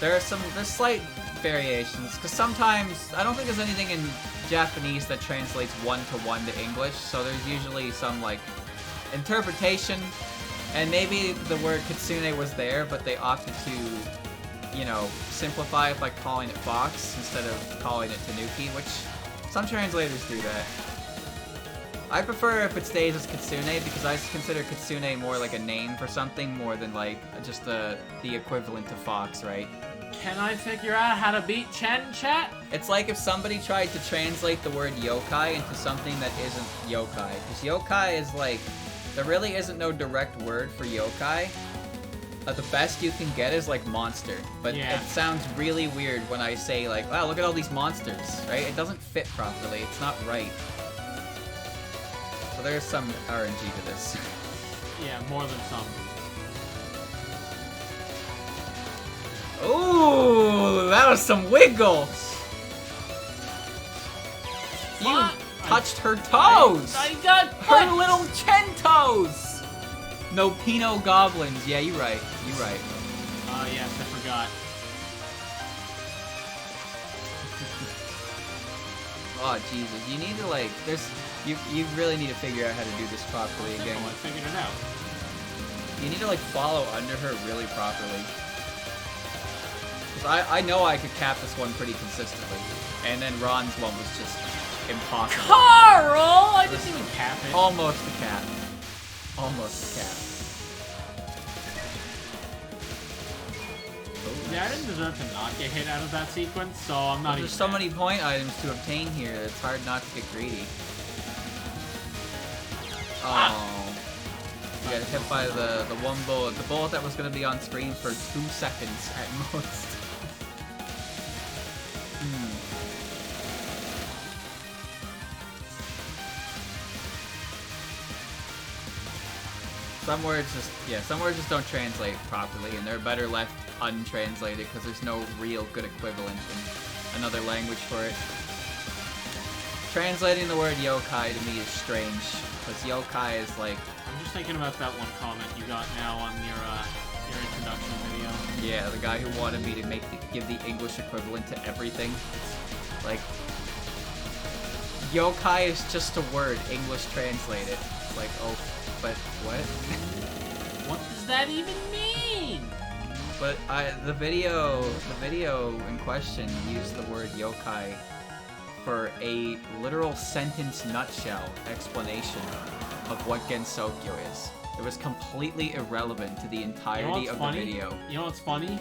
There's slight variations, because sometimes, I don't think there's anything in Japanese that translates one-to-one to English, so there's usually some, like, interpretation, and maybe the word Kitsune was there, but they opted to, you know, simplify it by calling it Fox instead of calling it Tanuki, which some translators do that. I prefer if it stays as Kitsune because I consider Kitsune more like a name for something more than like just the equivalent to Fox, right? Can I figure out how to beat Chen, chat? It's like if somebody tried to translate the word yokai into something that isn't yokai. Because yokai is like, there really isn't no direct word for yokai. The best you can get is like monster. But yeah. It sounds really weird when I say like, wow, look at all these monsters, right? It doesn't fit properly. It's not right. So there's some RNG to this. Yeah, more than some. Ooh, that was some wiggles! You touched her toes! I got her little Chen toes! No Pino goblins. Yeah, you're right. You're right. Oh, yes, I forgot. Oh Jesus! You need to like. You really need to figure out how to do this properly again. I figured it out. You need to like follow under her really properly. Cause I know I could cap this one pretty consistently, and then Ron's one was just impossible. Carl! I didn't even cap it. Almost a cap. Almost a cap. Yeah, I didn't deserve to not get hit out of that sequence, so I'm not even. There's so many point items to obtain here that it's hard not to get greedy. Oh. You got hit by the one bullet. The bullet that was going to be on screen for 2 seconds at most. Some words just don't translate properly, and they're better left untranslated because there's no real good equivalent in another language for it. Translating the word yokai to me is strange, because yokai is like... I'm just thinking about that one comment you got now on your introduction video. Yeah, the guy who wanted me to give the English equivalent to everything. Like, yokai is just a word, English translated. It's like, oh, but what? What does that even mean? But the video in question used the word yokai for a literal sentence nutshell explanation of what Gensokyo is. It was completely irrelevant to the entirety of the video. You know what's funny?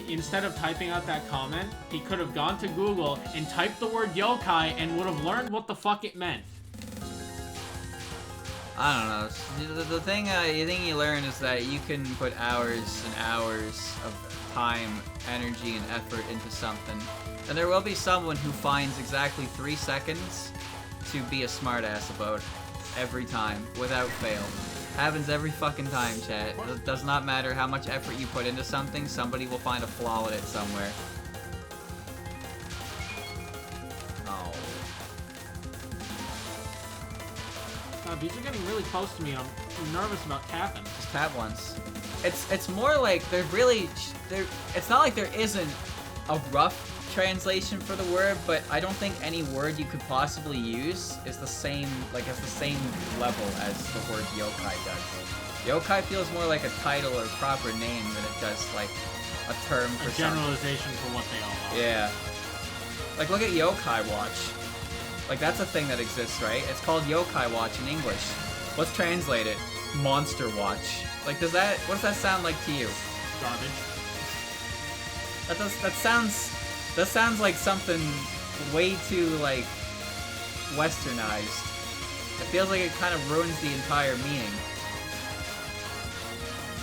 Instead of typing out that comment, he could have gone to Google and typed the word yokai and would have learned what the fuck it meant. I don't know. The thing you learn is that you can put hours and hours of time, energy, and effort into something, and there will be someone who finds exactly 3 seconds to be a smartass about every time, without fail. Happens every fucking time, chat. It does not matter how much effort you put into something, somebody will find a flaw in it somewhere. Oh. These are getting really close to me. I'm nervous about capping. Just tap once. It's more like it's not like there isn't a rough translation for the word, but I don't think any word you could possibly use is the same level as the word yokai does. Yokai feels more like a title or proper name than it does like a term for something. Generalization for what they all are. Yeah. Like look at Yokai Watch. Like, that's a thing that exists, right? It's called Yokai Watch in English. Let's translate it. Monster Watch. Like, what does that sound like to you? Garbage. That sounds like something way too, like, westernized. It feels like it kind of ruins the entire meaning.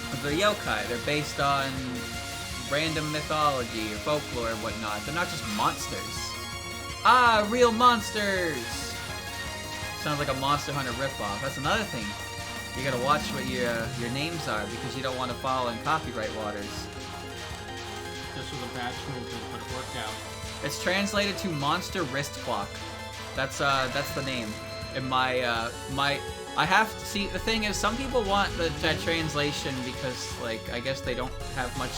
But they're yokai. They're based on random mythology or folklore and whatnot. They're not just monsters. Ah, real monsters! Sounds like a Monster Hunter ripoff. That's another thing. You gotta watch what your names are because you don't want to fall in copyright waters. This was a bad movement, but it worked out. It's translated to Monster Wrist Clock. That's the name. And I have to see. The thing is, some people want that translation because, like, I guess they don't have much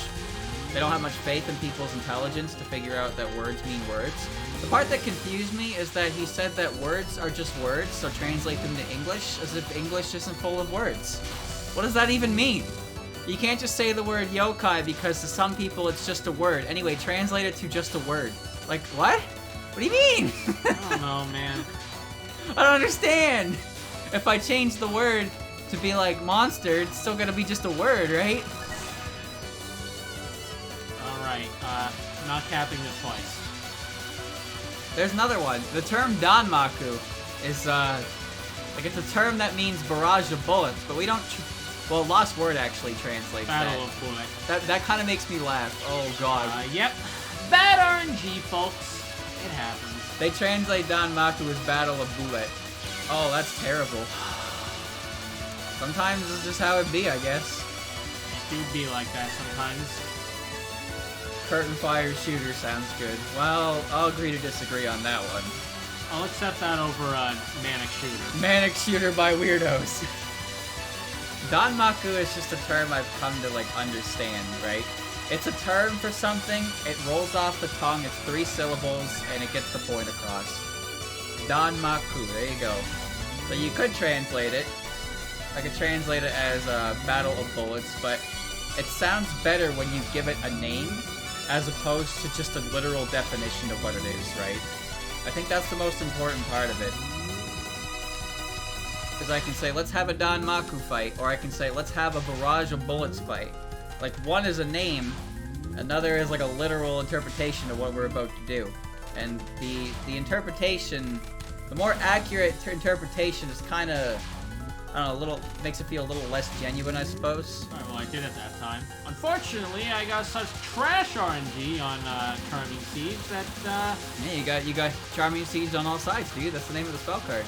faith in people's intelligence to figure out that words mean words. The part that confused me is that he said that words are just words, so translate them to English as if English isn't full of words. What does that even mean? You can't just say the word yokai because to some people it's just a word. Anyway, translate it to just a word. Like, what? What do you mean? I don't know, man. I don't understand. If I change the word to be like monster, it's still gonna be just a word, right? Alright, not capping this twice. There's another one. The term Danmaku is, like, it's a term that means barrage of bullets, but we don't... Well, Lost Word actually translates Battle of Bullet. That kind of makes me laugh. Oh, God. Yep. Bad RNG, folks. It happens. They translate Danmaku as Battle of Bullet. Oh, that's terrible. Sometimes it's just how it be, I guess. It do be like that sometimes. Curtain fire shooter sounds good. Well, I'll agree to disagree on that one. I'll accept that over manic shooter. Manic shooter by weirdos. Danmaku is just a term I've come to, like, understand, right? It's a term for something, it rolls off the tongue, it's 3 syllables, and it gets the point across. Danmaku, there you go. So you could translate it. I could translate it as Battle of Bullets, but it sounds better when you give it a name as opposed to just a literal definition of what it is, right? I think that's the most important part of it. Because I can say, let's have a Danmaku fight, or I can say, let's have a Barrage of Bullets fight. Like, one is a name, another is like a literal interpretation of what we're about to do. And the interpretation, the more accurate interpretation is kind of, I don't know, a little, makes it feel a little less genuine, I suppose. Alright, well, I did it that time. Unfortunately, I got such trash RNG on Charming Seeds that, Yeah, you got Charming Seeds on all sides, dude. That's the name of the spell card.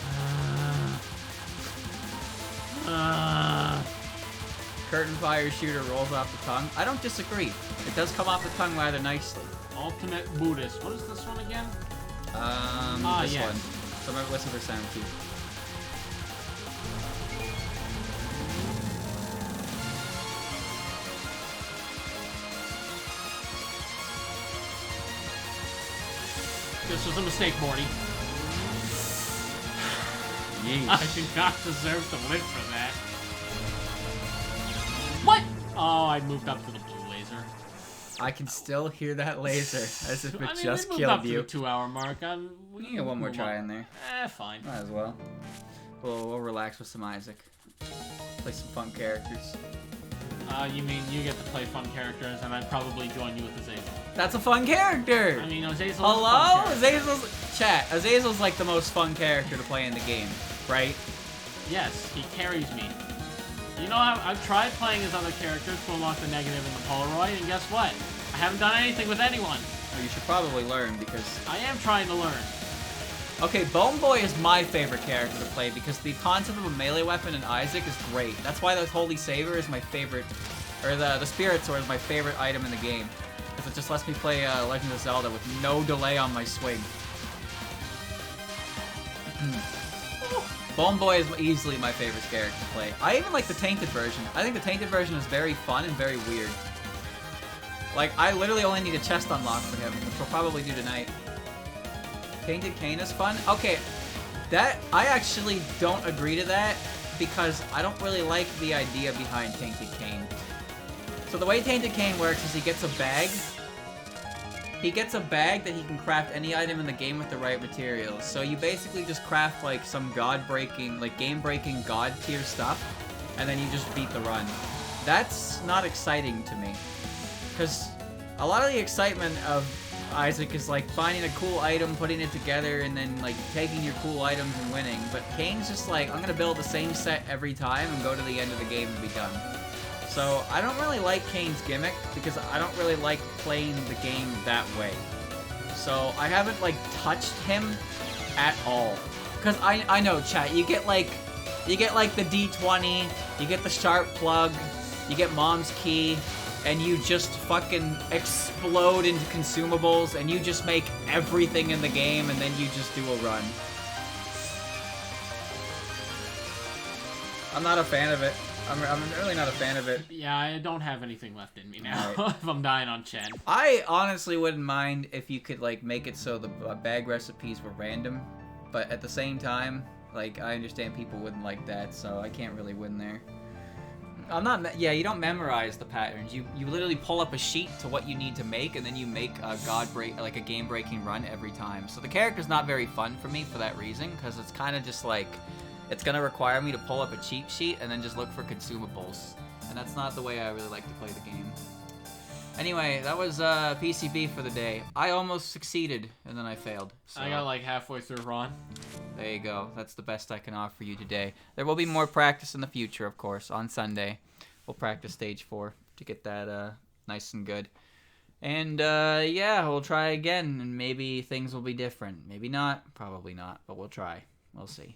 Curtain Fire Shooter rolls off the tongue. I don't disagree. It does come off the tongue rather nicely. Ultimate Buddhist. What is this one again? This yes. one. So remember, listen for sound cue. This was a mistake, Morty. Yeesh. I do not deserve to live for that. What? Oh, I moved up to the blue laser. I can still hear that laser as if it I mean, just we moved killed up you. to the 2-hour mark. We can get one more try in there. Fine. Might as well. We'll relax with some Isaac. Play some fun characters. You mean you get to play fun characters, and I'd probably join you with Azazel. That's a fun character! I mean, Azazel's Hello? a fun character. Azazel's... Chat, Azazel's like the most fun character to play in the game, right? Yes, he carries me. You know, I've tried playing as other characters to unlock the negative in the Polaroid, and guess what? I haven't done anything with anyone. Well, you should probably learn, because... I am trying to learn. Okay, Bone Boy is my favorite character to play, because the concept of a melee weapon in Isaac is great. That's why the Holy Saber is my favorite... Or the Spirit Sword is my favorite item in the game. Because it just lets me play Legend of Zelda with no delay on my swing. Bone Boy is easily my favorite character to play. I even like the Tainted version. I think the Tainted version is very fun and very weird. Like, I literally only need a chest unlock for him, which we'll probably do tonight. Tainted Cain is fun? Okay, that, I actually don't agree to that, because I don't really like the idea behind Tainted Cain. So the way Tainted Cain works is he gets a bag. He gets a bag that he can craft any item in the game with the right materials. So you basically just craft like some god-breaking, like game-breaking god-tier stuff, and then you just beat the run. That's not exciting to me. Because a lot of the excitement of Isaac is like finding a cool item, putting it together, and then like taking your cool items and winning. But Cain's just like, I'm gonna build the same set every time and go to the end of the game and be done. So I don't really like Cain's gimmick because I don't really like playing the game that way. So I haven't like touched him at all. Cause I know, chat, you get like the D20, you get the sharp plug, you get mom's key, and you just fucking explode into consumables and you just make everything in the game and then you just do a run. I'm not a fan of it. I'm really not a fan of it. Yeah, I don't have anything left in me now. Right. If I'm dying on Chen. I honestly wouldn't mind if you could like make it so the bag recipes were random, but at the same time, like I understand people wouldn't like that, so I can't really win there. I'm not. Yeah, you don't memorize the patterns. You literally pull up a sheet to what you need to make, and then you make a like a game-breaking run every time. So the character's not very fun for me for that reason, because it's kind of just like. It's gonna require me to pull up a cheat sheet and then just look for consumables. And that's not the way I really like to play the game. Anyway, that was PCB for the day. I almost succeeded, and then I failed. So. I got like halfway through Ron. There you go. That's the best I can offer you today. There will be more practice in the future, of course. On Sunday, we'll practice stage 4 to get that nice and good. And yeah, we'll try again, and maybe things will be different. Maybe not. Probably not, but we'll try. We'll see.